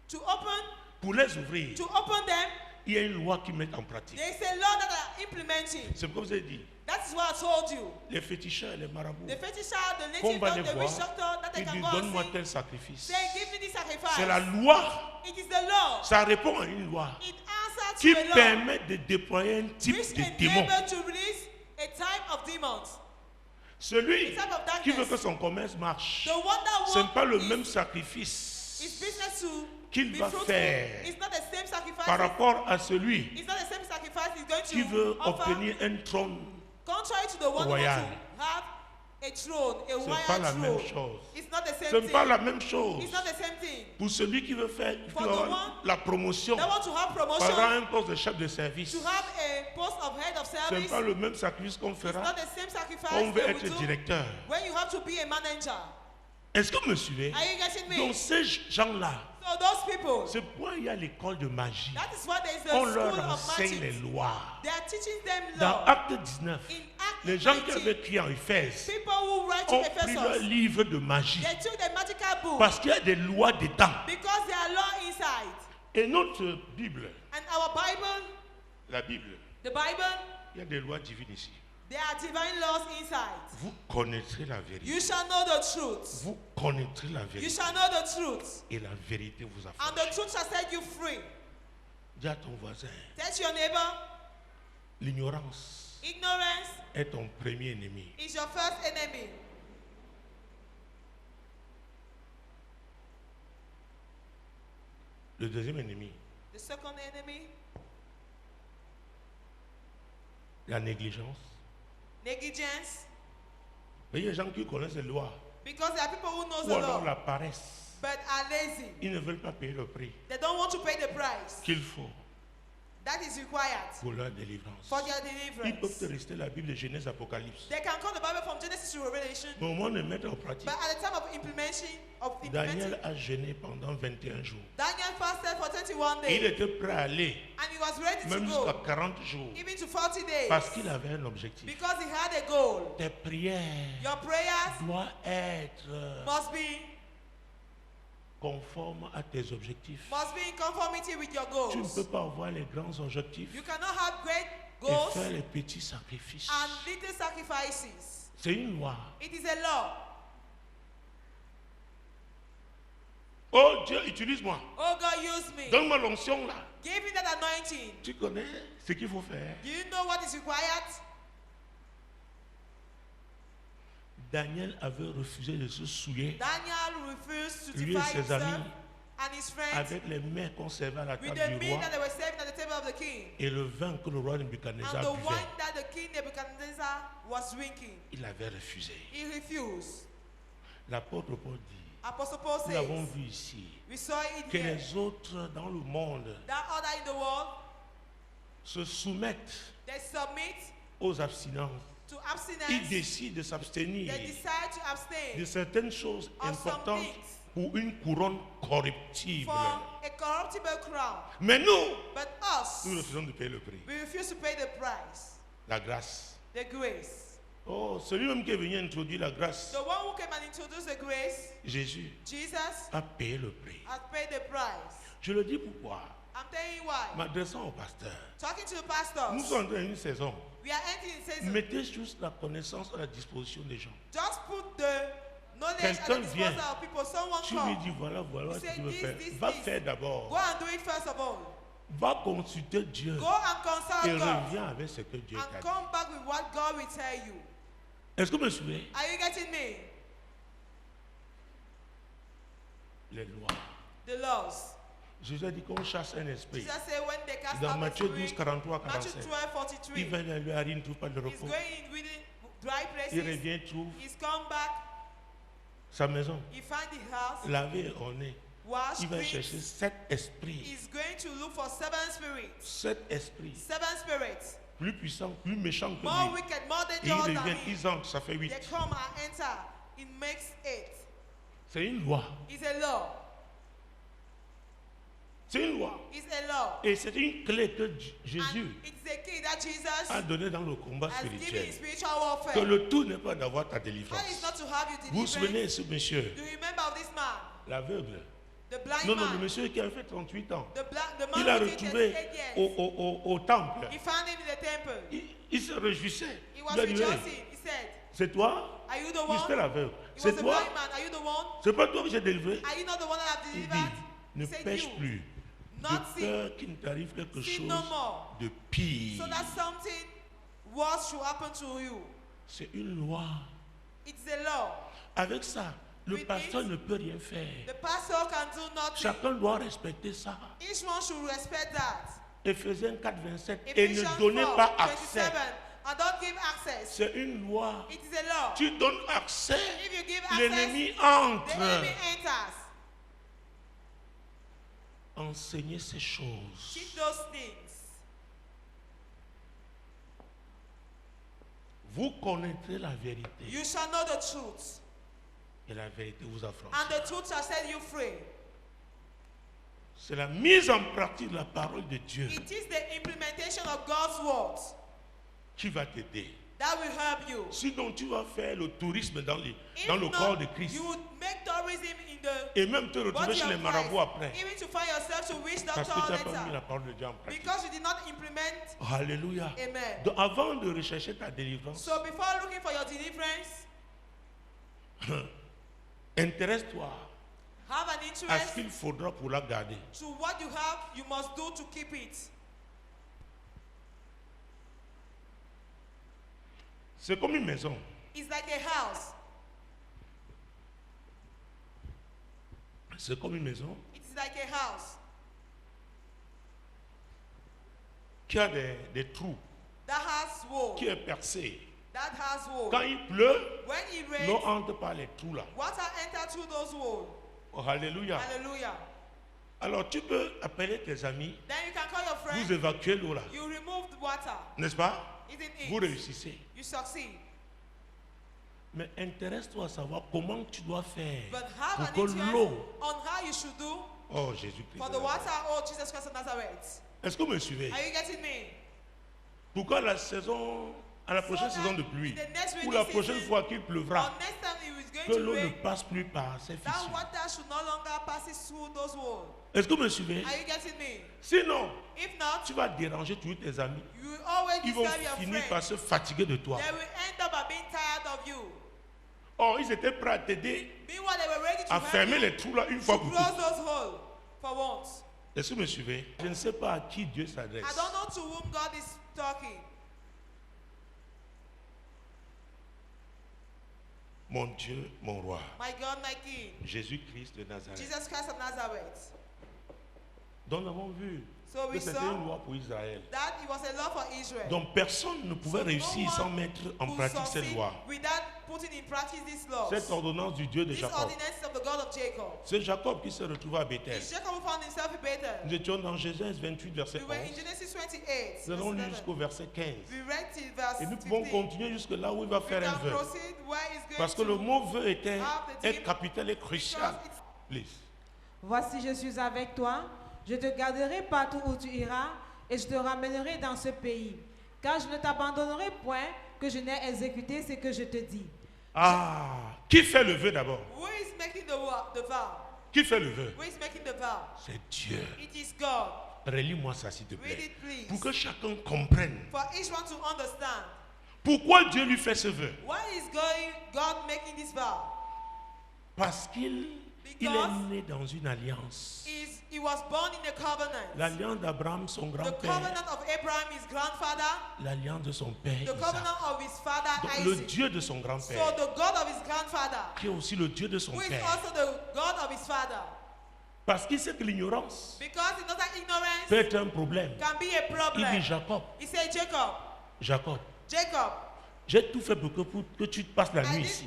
Speaker 3: to open,
Speaker 1: pour les ouvrir,
Speaker 3: to open them,
Speaker 1: il y a une loi qui met en pratique.
Speaker 3: there is a law that are implementing.
Speaker 1: C'est pourquoi vous avez dit.
Speaker 3: That is what I told you.
Speaker 1: Les féticheurs et les marabouts,
Speaker 3: the fetisher, the
Speaker 1: qu'on
Speaker 3: native
Speaker 1: va les
Speaker 3: doctor, the
Speaker 1: voir,
Speaker 3: witch doctor, that they
Speaker 1: il
Speaker 3: can
Speaker 1: dit
Speaker 3: go and
Speaker 1: donne-moi
Speaker 3: see.
Speaker 1: tel sacrifice.
Speaker 3: Say, give me this sacrifice.
Speaker 1: C'est la loi.
Speaker 3: It is the law.
Speaker 1: Ça répond à une loi
Speaker 3: It answers
Speaker 1: qui
Speaker 3: to a law
Speaker 1: permet de déployer un type
Speaker 3: which
Speaker 1: de démon.
Speaker 3: enable to release a type of demons.
Speaker 1: Celui
Speaker 3: A type of darkness.
Speaker 1: qui veut que son commerce marche,
Speaker 3: The one that
Speaker 1: ce n'est pas le
Speaker 3: wants
Speaker 1: même sacrifice
Speaker 3: his business to
Speaker 1: qu'il
Speaker 3: be
Speaker 1: va
Speaker 3: fruitful.
Speaker 1: faire
Speaker 3: It's not the same sacrifice.
Speaker 1: par rapport à celui
Speaker 3: It's not the same sacrifice he's going
Speaker 1: qui
Speaker 3: to
Speaker 1: veut
Speaker 3: offer.
Speaker 1: obtenir un trône.
Speaker 3: Contrary to the one who
Speaker 1: royal.
Speaker 3: wants to have a throne, a
Speaker 1: Ce n'est pas la
Speaker 3: royal
Speaker 1: même
Speaker 3: throne.
Speaker 1: chose.
Speaker 3: It's not the
Speaker 1: Ce
Speaker 3: same
Speaker 1: n'est pas
Speaker 3: thing.
Speaker 1: la même chose.
Speaker 3: It's not the same thing.
Speaker 1: Pour celui qui veut faire qui
Speaker 3: For
Speaker 1: veut
Speaker 3: the
Speaker 1: avoir
Speaker 3: one
Speaker 1: la promotion,
Speaker 3: They want to have
Speaker 1: par
Speaker 3: promotion,
Speaker 1: exemple un poste de chef de service,
Speaker 3: to have a post of head of
Speaker 1: ce n'est
Speaker 3: service.
Speaker 1: pas le même sacrifice qu'on
Speaker 3: It's
Speaker 1: fera
Speaker 3: not the same sacrifice
Speaker 1: quand on veut
Speaker 3: that we
Speaker 1: être
Speaker 3: do
Speaker 1: directeur.
Speaker 3: when you have to be a manager.
Speaker 1: Est-ce que vous me suivez?
Speaker 3: Are you getting me?
Speaker 1: Donc ces gens-là,
Speaker 3: So those people,
Speaker 1: c'est pourquoi il y a l'école de magie.
Speaker 3: that is why there is a
Speaker 1: On
Speaker 3: school
Speaker 1: leur
Speaker 3: of
Speaker 1: enseigne les
Speaker 3: magic.
Speaker 1: lois.
Speaker 3: They are teaching them
Speaker 1: Dans
Speaker 3: law.
Speaker 1: Acte 19,
Speaker 3: In Acts
Speaker 1: les gens qui
Speaker 3: 19,
Speaker 1: avaient crié en Éphèse
Speaker 3: people who write
Speaker 1: ont
Speaker 3: in
Speaker 1: pris leur
Speaker 3: Ephesus,
Speaker 1: livre de magie
Speaker 3: they took the magical book
Speaker 1: parce qu'il y a des lois dedans.
Speaker 3: because there are law inside.
Speaker 1: Et notre Bible,
Speaker 3: And our Bible,
Speaker 1: la Bible,
Speaker 3: the Bible,
Speaker 1: il y a des lois divines ici.
Speaker 3: there are divine laws inside.
Speaker 1: Vous connaîtrez la vérité.
Speaker 3: You shall know the truth.
Speaker 1: Vous connaîtrez la
Speaker 3: You
Speaker 1: vérité.
Speaker 3: shall know the truth.
Speaker 1: Et la vérité vous
Speaker 3: And
Speaker 1: affranchit.
Speaker 3: the truth shall set you free.
Speaker 1: Dis à ton voisin,
Speaker 3: Tell your neighbor,
Speaker 1: l'ignorance
Speaker 3: ignorance
Speaker 1: est ton premier ennemi.
Speaker 3: is your first enemy.
Speaker 1: Le deuxième ennemi,
Speaker 3: The second enemy,
Speaker 1: la négligence.
Speaker 3: negligence.
Speaker 1: Il y a des gens qui connaissent les lois
Speaker 3: Because there are people who know
Speaker 1: ou
Speaker 3: the
Speaker 1: alors
Speaker 3: law
Speaker 1: la paresse.
Speaker 3: but are lazy.
Speaker 1: Ils ne veulent pas payer le prix
Speaker 3: They don't want to pay the price
Speaker 1: qu'il faut
Speaker 3: that
Speaker 2: That is required
Speaker 1: pour leur délivrance.
Speaker 2: For their deliverance.
Speaker 1: Ils peuvent rester la Bible de Genèse Apocalypse.
Speaker 2: They can call the Bible from Genesis to Revelation.
Speaker 1: Mais au moment de mettre en pratique,
Speaker 2: but at the time of implementing,
Speaker 1: Daniel a jeûné pendant 21 jours.
Speaker 2: Daniel fasted for 21 days.
Speaker 1: Et il était prêt à aller,
Speaker 2: and he was ready
Speaker 1: même
Speaker 2: to go,
Speaker 1: jusqu'à 40 jours,
Speaker 2: even to 40 days,
Speaker 1: parce qu'il avait un objectif.
Speaker 2: Because he had a goal.
Speaker 1: Tes prières
Speaker 2: Your prayers
Speaker 1: doivent être
Speaker 2: must be
Speaker 1: conformes à tes objectifs.
Speaker 2: Must be in conformity with your goals.
Speaker 1: Tu ne peux pas avoir les grands objectifs
Speaker 2: You cannot have great goals
Speaker 1: et faire les petits sacrifices.
Speaker 2: and little sacrifices.
Speaker 1: C'est une loi.
Speaker 2: It is a law.
Speaker 1: Oh Dieu, utilise-moi.
Speaker 2: Oh God, use me.
Speaker 1: Donne-moi l'onction là.
Speaker 2: Give me that anointing.
Speaker 1: Tu connais ce qu'il faut faire.
Speaker 2: Do you know what is required?
Speaker 1: Daniel avait refusé de se souiller.
Speaker 2: Daniel refused to
Speaker 1: Lui et
Speaker 2: defile
Speaker 1: ses
Speaker 2: himself
Speaker 1: amis,
Speaker 2: and his friends
Speaker 1: avec les mets conservés à la
Speaker 2: with
Speaker 1: table
Speaker 2: the
Speaker 1: du
Speaker 2: meat
Speaker 1: roi
Speaker 2: that they were serving at the table of the king.
Speaker 1: et le vin que le roi
Speaker 2: And
Speaker 1: Nebuchadnezzar
Speaker 2: the
Speaker 1: buvait.
Speaker 2: wine that the king Nebuchadnezzar was drinking.
Speaker 1: Il avait refusé.
Speaker 2: He refused.
Speaker 1: L'apôtre Paul dit,
Speaker 2: Apostle Paul
Speaker 1: nous l'avons
Speaker 2: says,
Speaker 1: vu ici,
Speaker 2: we saw it
Speaker 1: que
Speaker 2: here,
Speaker 1: les autres dans le monde
Speaker 2: that other in the world,
Speaker 1: se soumettent
Speaker 2: they submit
Speaker 1: aux abstinences.
Speaker 2: to
Speaker 1: Ils
Speaker 2: abstinence.
Speaker 1: décident de s'abstenir
Speaker 2: They decide to abstain
Speaker 1: de certaines choses
Speaker 2: of some
Speaker 1: importantes
Speaker 2: things
Speaker 1: pour une couronne corruptible.
Speaker 2: from a corruptible crown.
Speaker 1: Mais nous,
Speaker 2: But us,
Speaker 1: nous refusons de payer le prix.
Speaker 2: we refuse to pay the price,
Speaker 1: La grâce.
Speaker 2: the grace.
Speaker 1: Oh, celui même qui est venu introduire la grâce,
Speaker 2: The one who came and introduced the grace,
Speaker 1: Jésus,
Speaker 2: Jesus,
Speaker 1: a payé le prix.
Speaker 2: has paid the price.
Speaker 1: Je le dis pourquoi.
Speaker 2: I'm telling you why.
Speaker 1: M'adressant au pasteur.
Speaker 2: Talking to the
Speaker 1: Nous
Speaker 2: pastors,
Speaker 1: sommes dans une saison.
Speaker 2: we are entering in season.
Speaker 1: Mettez juste la connaissance à la disposition des gens.
Speaker 2: Just put the knowledge at the
Speaker 1: Quelqu'un
Speaker 2: disposal
Speaker 1: vient.
Speaker 2: of people. Someone
Speaker 1: Tu lui
Speaker 2: come.
Speaker 1: dis voilà
Speaker 2: You
Speaker 1: ce que
Speaker 2: say
Speaker 1: tu veux
Speaker 2: this,
Speaker 1: faire.
Speaker 2: this,
Speaker 1: Va
Speaker 2: this.
Speaker 1: faire d'abord.
Speaker 2: Go and do it first of all.
Speaker 1: Va consulter Dieu
Speaker 2: Go and
Speaker 1: et
Speaker 2: consult God.
Speaker 1: reviens avec ce que Dieu
Speaker 2: And
Speaker 1: t'a dit.
Speaker 2: come back with what God will tell you.
Speaker 1: Est-ce que vous me suivez?
Speaker 2: Are you getting me?
Speaker 1: Les lois.
Speaker 2: The laws.
Speaker 1: Jésus a dit qu'on chasse un esprit.
Speaker 2: Jesus said when they cast
Speaker 1: Dans
Speaker 2: out the
Speaker 1: Matthieu 12,
Speaker 2: spirit,
Speaker 1: 43,
Speaker 2: Matthew
Speaker 1: 47.
Speaker 2: 12, 43,
Speaker 1: Il va dans le hari, il ne trouve pas de
Speaker 2: he's
Speaker 1: repos.
Speaker 2: going in really dry
Speaker 1: Il
Speaker 2: places.
Speaker 1: revient, trouve
Speaker 2: He's come back.
Speaker 1: sa maison
Speaker 2: He find the house.
Speaker 1: lavé et orné.
Speaker 2: Wash,
Speaker 1: Il va
Speaker 2: cleanse.
Speaker 1: chercher 7 esprits.
Speaker 2: He's going to look for 7 spirits.
Speaker 1: 7 esprits.
Speaker 2: 7 spirits.
Speaker 1: Plus puissants, plus méchants que
Speaker 2: More
Speaker 1: lui.
Speaker 2: wicked, more
Speaker 1: Et ils
Speaker 2: dangerous than
Speaker 1: reviennent,
Speaker 2: him.
Speaker 1: ils entrent, ça fait 8.
Speaker 2: They come and enter. It makes 8.
Speaker 1: C'est une loi.
Speaker 2: It's a law.
Speaker 1: C'est une loi.
Speaker 2: It's a law.
Speaker 1: Et c'est une clé que Jésus
Speaker 2: And it's a key that Jesus
Speaker 1: a donnée dans le combat
Speaker 2: has given in
Speaker 1: spirituel.
Speaker 2: spiritual warfare.
Speaker 1: Que le tout n'est pas d'avoir ta
Speaker 2: All is
Speaker 1: délivrance.
Speaker 2: not to have you
Speaker 1: Vous vous souvenez
Speaker 2: deliverance.
Speaker 1: de ce monsieur,
Speaker 2: Do you remember of this man?
Speaker 1: l'aveugle?
Speaker 2: The blind
Speaker 1: Non, non, le
Speaker 2: man.
Speaker 1: monsieur qui a fait 38 ans.
Speaker 2: The
Speaker 1: Il
Speaker 2: man
Speaker 1: a
Speaker 2: who did
Speaker 1: retrouvé
Speaker 2: 38 years.
Speaker 1: au temple.
Speaker 2: He found him in the temple.
Speaker 1: Il se réjouissait.
Speaker 2: He was
Speaker 1: Il a dit, hey,
Speaker 2: rejoicing. He said,
Speaker 1: c'est toi?
Speaker 2: are you the
Speaker 1: Il était
Speaker 2: one?
Speaker 1: l'aveugle.
Speaker 2: He
Speaker 1: C'est
Speaker 2: was a
Speaker 1: toi?
Speaker 2: blind man. Are you the one?
Speaker 1: C'est pas toi que j'ai délivré?
Speaker 2: Are you not the one that I've
Speaker 1: Il
Speaker 2: delivered?
Speaker 1: dit, ne
Speaker 2: He said,
Speaker 1: pêche
Speaker 2: you.
Speaker 1: plus.
Speaker 2: Not
Speaker 1: De
Speaker 2: sin.
Speaker 1: peur qu'il ne t'arrive quelque
Speaker 2: Sin
Speaker 1: chose
Speaker 2: no more.
Speaker 1: de pire.
Speaker 2: So that something worse should happen to you.
Speaker 1: C'est une loi.
Speaker 2: It's a law.
Speaker 1: Avec ça, le
Speaker 2: With
Speaker 1: pasteur
Speaker 2: it,
Speaker 1: ne peut rien faire.
Speaker 2: The pastor can do nothing.
Speaker 1: Chacun doit respecter ça.
Speaker 2: Each one should respect that.
Speaker 1: Éphésiens 4, 27. Et
Speaker 2: Ephesians
Speaker 1: ne donnez
Speaker 2: 4,
Speaker 1: pas accès.
Speaker 2: 27. And don't give access.
Speaker 1: C'est une loi.
Speaker 2: It is a law.
Speaker 1: Tu donnes accès,
Speaker 2: If you give access,
Speaker 1: l'ennemi
Speaker 2: the
Speaker 1: entre.
Speaker 2: enemy enters.
Speaker 1: Enseignez ces choses.
Speaker 2: Keep those things.
Speaker 1: Vous connaîtrez la vérité.
Speaker 2: You shall know the truth,
Speaker 1: Et la vérité vous affranchit.
Speaker 2: and the truth shall set you free.
Speaker 1: C'est la mise en pratique de la parole de Dieu
Speaker 2: It is the implementation of God's word
Speaker 1: qui va t'aider.
Speaker 2: that will help you.
Speaker 1: Sinon, tu vas faire le tourisme dans le
Speaker 2: If
Speaker 1: corps
Speaker 2: not,
Speaker 1: de Christ.
Speaker 2: you would make tourism in the
Speaker 1: Et même te retrouver
Speaker 2: body
Speaker 1: chez les
Speaker 2: of
Speaker 1: marabouts après.
Speaker 2: Christ, even to find yourself to wish
Speaker 1: Parce
Speaker 2: doctor
Speaker 1: que tu n'as pas mis
Speaker 2: later,
Speaker 1: la parole de Dieu en pratique.
Speaker 2: because you did not implement.
Speaker 1: Alléluia.
Speaker 2: Amen.
Speaker 1: Donc, avant de rechercher ta délivrance,
Speaker 2: So before looking for your deliverance,
Speaker 1: intéresse-toi
Speaker 2: have an
Speaker 1: à ce
Speaker 2: interest
Speaker 1: qu'il faudra pour la garder.
Speaker 2: to what you have. You must do to keep it.
Speaker 1: C'est comme une maison.
Speaker 2: It's like a house.
Speaker 1: C'est comme une maison
Speaker 2: It is like a house
Speaker 1: qui a des trous,
Speaker 2: that has wall.
Speaker 1: qui est percée.
Speaker 2: That has wall.
Speaker 1: Quand il pleut,
Speaker 2: When it rains,
Speaker 1: l'eau entre par les trous là.
Speaker 2: water enter through those walls.
Speaker 1: Oh, alléluia.
Speaker 2: Hallelujah.
Speaker 1: Alors tu peux appeler tes amis, vous évacuez l'eau là. N'est-ce pas? Vous réussissez. Mais intéresse-toi à savoir comment tu dois faire pour que l'eau... Oh Jésus-Christ. Est-ce que vous me suivez? Pourquoi la saison... À la prochaine saison de pluie, ou la prochaine fois qu'il pleuvra, que l'eau ne passe plus par ces fissures. Est-ce que vous me suivez? Sinon, tu vas déranger tous tes amis. Ils vont finir par se fatiguer de toi. Or, ils étaient prêts à t'aider à fermer les trous là une fois pour toutes. Est-ce que vous me suivez? Je ne sais pas à qui Dieu s'adresse. Mon Dieu, mon roi.
Speaker 2: My God, my King.
Speaker 1: Jésus-Christ de Nazareth.
Speaker 2: Jesus Christ of Nazareth.
Speaker 1: Donc nous avons vu que c'était une loi pour Israël.
Speaker 2: That it was a law for Israel.
Speaker 1: Donc personne ne pouvait réussir sans mettre en pratique cette loi. Cette ordonnance du Dieu de Jacob. C'est Jacob qui s'est retrouvé à Bethel. Nous étions dans Genèse 28, verset 11. Nous allons lire jusqu'au verset 15. Et nous pouvons continuer jusque là où il va faire un vœu. Parce que le mot vœu est capital et crucial. Please.
Speaker 3: Voici, je suis avec toi. Je te garderai partout où tu iras et je te ramènerai dans ce pays. Car je ne t'abandonnerai point que je n'ai exécuté ce que je te dis.
Speaker 1: Ah, qui fait le vœu d'abord?
Speaker 2: Who is making the vow?
Speaker 1: Qui fait le vœu?
Speaker 2: Who is making the vow?
Speaker 1: C'est Dieu.
Speaker 2: It is God.
Speaker 1: Relis-moi ça s'il te plaît.
Speaker 2: Read it, please.
Speaker 1: Pour que chacun comprenne.
Speaker 2: For each one to understand.
Speaker 1: Pourquoi Dieu lui fait ce vœu?
Speaker 2: Why is God making this vow?
Speaker 1: Parce qu'il est né dans une alliance.
Speaker 2: He was born in a covenant.
Speaker 1: L'alliance d'Abraham, son grand-père.
Speaker 2: The covenant of Abraham, his grandfather.
Speaker 1: L'alliance de son père.
Speaker 2: The covenant of his father Isaac.
Speaker 1: Le Dieu de son grand-père.
Speaker 2: So the God of his grandfather.
Speaker 1: Qui est aussi le Dieu de son père.
Speaker 2: Who is also the God of his father.
Speaker 1: Parce qu'il sait que l'ignorance
Speaker 2: ignorance
Speaker 1: peut être un problème.
Speaker 2: Can be a problem.
Speaker 1: Il dit Jacob.
Speaker 2: He said Jacob.
Speaker 1: Jacob.
Speaker 2: Jacob.
Speaker 1: J'ai tout fait pour que tu passes la nuit ici.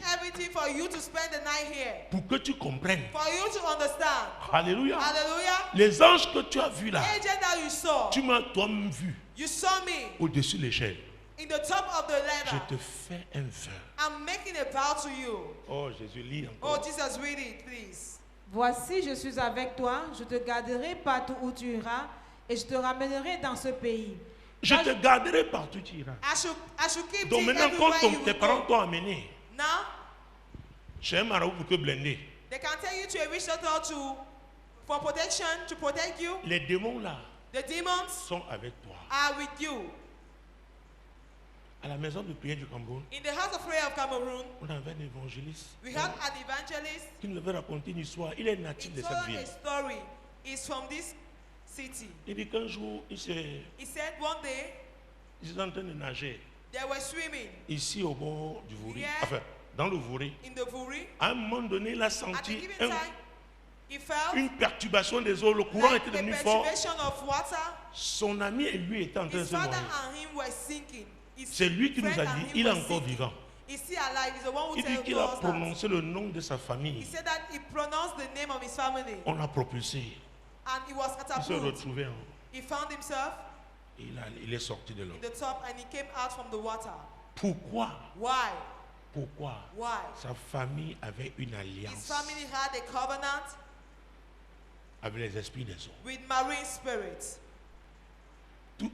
Speaker 2: For you to spend the night here.
Speaker 1: Pour que tu comprennes.
Speaker 2: For you to understand.
Speaker 1: Alléluia.
Speaker 2: Hallelujah.
Speaker 1: Les anges que tu as vus là.
Speaker 2: That you saw.
Speaker 1: Tu m'as toi-même vu.
Speaker 2: You saw me.
Speaker 1: Au-dessus de l'échelle.
Speaker 2: In the top of the ladder.
Speaker 1: Je te fais un vœu.
Speaker 2: I'm making a vow to you.
Speaker 1: Oh Jésus, lis encore.
Speaker 2: Oh Jesus, read it, please.
Speaker 3: Voici, je suis avec toi, je te garderai partout où tu iras et je te ramènerai dans ce pays.
Speaker 1: Je te garderai partout où tu iras. Donc maintenant, quand tes parents t'ont amené chez un marabout pour te blender,
Speaker 2: they can tell you to a witch doctor for protection, to protect you.
Speaker 1: Les démons là sont avec toi.
Speaker 2: Are with you.
Speaker 1: À la maison de prière du Cameroun,
Speaker 2: in the house of prayer of Cameroon,
Speaker 1: on avait un évangéliste.
Speaker 2: We had an evangelist.
Speaker 1: Qui nous avait raconté une histoire. Il est natif de cette ville.
Speaker 2: A story. He's from this city.
Speaker 1: Il dit qu'un jour,
Speaker 2: he said one day,
Speaker 1: ils étaient en train de nager.
Speaker 2: They were swimming.
Speaker 1: Ici au bord du Vouri. Enfin, dans le Vouri.
Speaker 2: In the Vouri.
Speaker 1: À un moment donné, il a senti une perturbation des eaux. Le courant était devenu fort. Son ami et lui étaient en train de se noyer. C'est lui qui nous a dit, il est encore vivant. Il dit qu'il a prononcé le nom de sa famille. On l'a propulsé. Il s'est retrouvé en haut. Il est sorti de l'eau. Pourquoi? Pourquoi? Sa famille avait une alliance avec les esprits des eaux.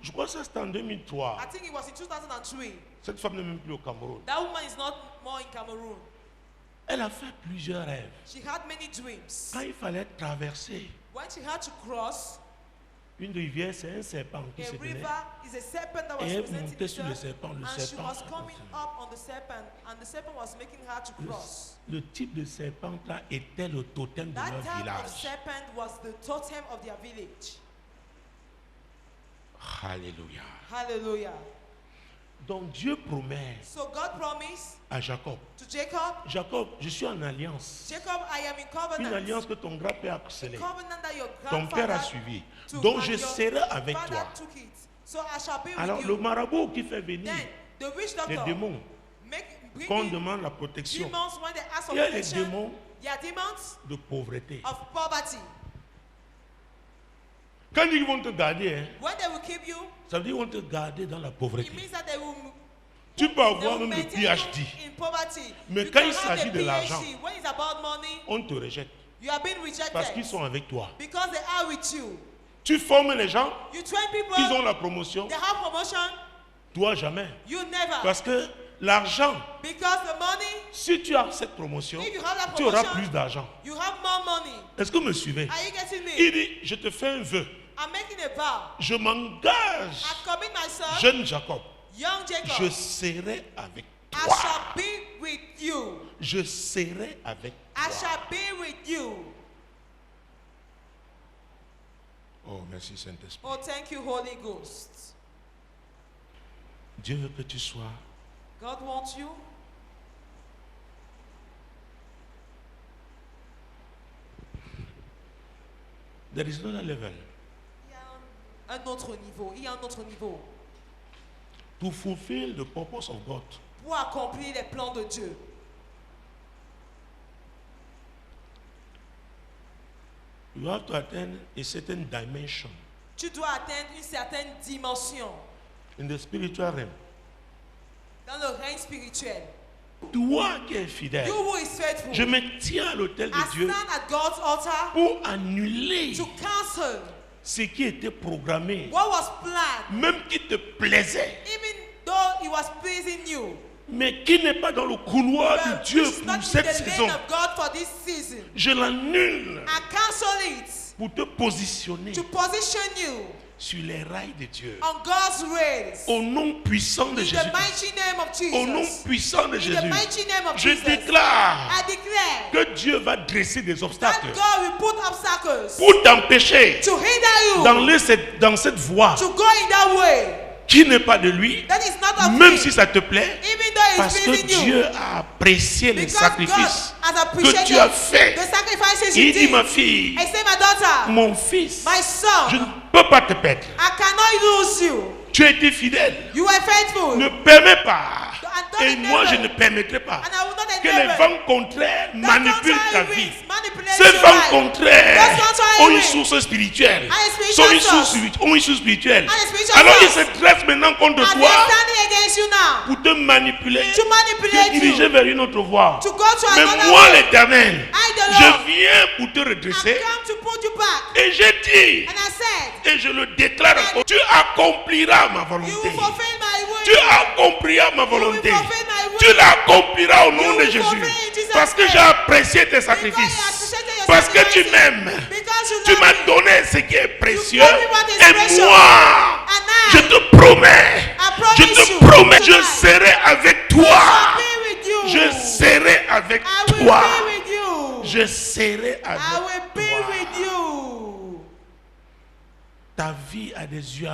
Speaker 1: Je crois que c'était en 2003.
Speaker 2: I think it was in 2003.
Speaker 1: Cette femme n'est même plus au Cameroun.
Speaker 2: That woman is not more in Cameroon.
Speaker 1: Elle a fait plusieurs rêves.
Speaker 2: She had many dreams.
Speaker 1: Quand il fallait traverser
Speaker 2: when she had to cross
Speaker 1: une rivière, c'est un serpent qui se tenait. Et elle montait sur le serpent. Le serpent le type de serpent là était le totem de leur village. Alléluia.
Speaker 2: Hallelujah.
Speaker 1: Donc Dieu promet à Jacob. Jacob, je suis en alliance.
Speaker 2: Jacob, I am in covenant.
Speaker 1: Une alliance que ton grand-père a scellée. Ton père a suivi. Donc je serai avec toi. Alors le marabout qui fait venir les démons, quand on demande la protection, il y a les démons de pauvreté. Quand ils vont te garder,
Speaker 2: when they will keep you,
Speaker 1: ça veut dire qu'ils vont te garder dans la pauvreté.
Speaker 2: it means that they will,
Speaker 1: Tu peux avoir même le PhD.
Speaker 2: in poverty.
Speaker 1: Mais
Speaker 2: You
Speaker 1: quand
Speaker 2: can
Speaker 1: il
Speaker 2: have
Speaker 1: s'agit
Speaker 2: a
Speaker 1: de l'argent,
Speaker 2: PhD. When it's about money,
Speaker 1: on te rejette.
Speaker 2: you are being rejected.
Speaker 1: Parce qu'ils sont avec toi.
Speaker 2: Because they are with you.
Speaker 1: Tu formes les gens,
Speaker 2: You train people,
Speaker 1: ils ont la promotion.
Speaker 2: they have promotion.
Speaker 1: Toi, jamais.
Speaker 2: You never.
Speaker 1: Parce que l'argent,
Speaker 2: Because the money,
Speaker 1: si tu as cette promotion,
Speaker 2: if you have that
Speaker 1: tu auras
Speaker 2: promotion,
Speaker 1: plus d'argent.
Speaker 2: you have more money.
Speaker 1: Est-ce que vous me suivez?
Speaker 2: Are you getting me?
Speaker 1: Il dit, je te fais un vœu.
Speaker 2: I'm making a vow.
Speaker 1: Je m'engage,
Speaker 2: I commit myself,
Speaker 1: jeune Jacob,
Speaker 2: young Jacob,
Speaker 1: je serai avec
Speaker 2: I
Speaker 1: toi.
Speaker 2: shall be with you.
Speaker 1: Je serai avec
Speaker 2: I
Speaker 1: toi.
Speaker 2: shall be with you.
Speaker 1: Oh, merci Saint-Esprit.
Speaker 2: Oh, thank you, Holy Ghost.
Speaker 1: Dieu veut que tu sois
Speaker 2: God wants you.
Speaker 1: there is another level.
Speaker 2: Il y a un autre niveau. Il y a un autre niveau.
Speaker 1: To fulfill the purpose of God,
Speaker 2: Pour accomplir les plans de Dieu.
Speaker 1: you have to attain a certain dimension
Speaker 2: Tu dois atteindre une certaine dimension
Speaker 1: in the spiritual realm.
Speaker 2: dans le règne spirituel.
Speaker 1: Toi qui es fidèle,
Speaker 2: You who is faithful,
Speaker 1: je me tiens à l'autel
Speaker 2: I
Speaker 1: de Dieu
Speaker 2: stand at God's altar
Speaker 1: pour annuler
Speaker 2: to cancel
Speaker 1: ce qui était programmé,
Speaker 2: what was planned,
Speaker 1: même qui te plaisait,
Speaker 2: even though it was pleasing you.
Speaker 1: mais qui n'est pas dans le couloir de
Speaker 2: But
Speaker 1: Dieu
Speaker 2: it's
Speaker 1: pour
Speaker 2: not in
Speaker 1: cette
Speaker 2: the
Speaker 1: saison.
Speaker 2: lane of God for this season.
Speaker 1: Je l'annule
Speaker 2: I cancel it
Speaker 1: pour te positionner
Speaker 2: to position you
Speaker 1: sur les rails de Dieu.
Speaker 2: on God's ways.
Speaker 1: Au nom puissant de
Speaker 2: In
Speaker 1: Jésus.
Speaker 2: the mighty name of
Speaker 1: Au nom
Speaker 2: Jesus.
Speaker 1: puissant de
Speaker 2: In the
Speaker 1: Jésus.
Speaker 2: mighty name of
Speaker 1: Je
Speaker 2: Jesus.
Speaker 1: déclare
Speaker 2: I declare
Speaker 1: que Dieu va dresser des
Speaker 2: that
Speaker 1: obstacles
Speaker 2: God will put obstacles
Speaker 1: pour t'empêcher
Speaker 2: to hinder you
Speaker 1: dans cette voie
Speaker 2: to go in that way.
Speaker 1: qui n'est pas de lui,
Speaker 2: That is not of
Speaker 1: même
Speaker 2: him.
Speaker 1: si ça te plaît,
Speaker 2: Even though it's
Speaker 1: parce que
Speaker 2: pleasing you.
Speaker 1: Dieu a apprécié les
Speaker 2: Because
Speaker 1: sacrifices
Speaker 2: God has
Speaker 1: que
Speaker 2: appreciated
Speaker 1: tu as faits.
Speaker 2: the sacrifices
Speaker 1: Il
Speaker 2: you
Speaker 1: dit,
Speaker 2: did.
Speaker 1: ma fille,
Speaker 2: I say, my daughter,
Speaker 1: mon fils,
Speaker 2: my son,
Speaker 1: je ne peux pas te perdre.
Speaker 2: I cannot lose you.
Speaker 1: Tu as été fidèle.
Speaker 2: You were faithful.
Speaker 1: Ne permets pas.
Speaker 2: don't
Speaker 1: Et moi,
Speaker 2: enable.
Speaker 1: je ne permettrai pas
Speaker 2: And I will not
Speaker 1: que les
Speaker 2: enable
Speaker 1: vents contraires
Speaker 2: that
Speaker 1: manipulent ta
Speaker 2: contrary
Speaker 1: vie.
Speaker 2: winds manipulate
Speaker 1: Ces
Speaker 2: your
Speaker 1: vents
Speaker 2: life.
Speaker 1: contraires
Speaker 2: Those contrary
Speaker 1: ont une
Speaker 2: winds
Speaker 1: source spirituelle.
Speaker 2: are a spiritual source.
Speaker 1: Ont une source spirituelle.
Speaker 2: And a spiritual
Speaker 1: Alors ils
Speaker 2: source.
Speaker 1: se dressent maintenant contre
Speaker 2: And
Speaker 1: toi
Speaker 2: they're standing against you now
Speaker 1: pour te manipuler,
Speaker 2: to manipulate
Speaker 1: te diriger
Speaker 2: you,
Speaker 1: vers une autre voie.
Speaker 2: to go to
Speaker 1: Mais
Speaker 2: another
Speaker 1: moi,
Speaker 2: way.
Speaker 1: l'Éternel,
Speaker 2: I, the Lord,
Speaker 1: je viens pour te
Speaker 2: I've
Speaker 1: redresser
Speaker 2: come to put you back.
Speaker 1: et j'ai dit,
Speaker 2: And I said,
Speaker 1: et je le déclare encore, tu accompliras ma
Speaker 2: you
Speaker 1: volonté.
Speaker 2: will fulfill my will.
Speaker 1: Tu accompliras ma volonté.
Speaker 2: You will fulfill my will.
Speaker 1: Tu l'accompliras au nom
Speaker 2: You
Speaker 1: de
Speaker 2: will
Speaker 1: Jésus.
Speaker 2: fulfill in Jesus'
Speaker 1: Parce que
Speaker 2: name.
Speaker 1: j'ai apprécié tes
Speaker 2: Because you
Speaker 1: sacrifices.
Speaker 2: appreciated your
Speaker 1: Parce que tu
Speaker 2: sacrifices.
Speaker 1: m'aimes.
Speaker 2: Because you
Speaker 1: Tu
Speaker 2: love
Speaker 1: m'as
Speaker 2: me.
Speaker 1: donné ce qui est précieux.
Speaker 2: gave me what is
Speaker 1: Et
Speaker 2: precious.
Speaker 1: moi,
Speaker 2: And I,
Speaker 1: je te promets.
Speaker 2: promise
Speaker 1: Je te
Speaker 2: you
Speaker 1: promets. Je
Speaker 2: tonight,
Speaker 1: serai avec
Speaker 2: I
Speaker 1: toi.
Speaker 2: shall be with you.
Speaker 1: Je serai avec
Speaker 2: I will
Speaker 1: toi.
Speaker 2: be with you.
Speaker 1: Je serai
Speaker 2: I will
Speaker 1: avec
Speaker 2: be
Speaker 1: toi.
Speaker 2: with you.
Speaker 1: Ta vie a des yeux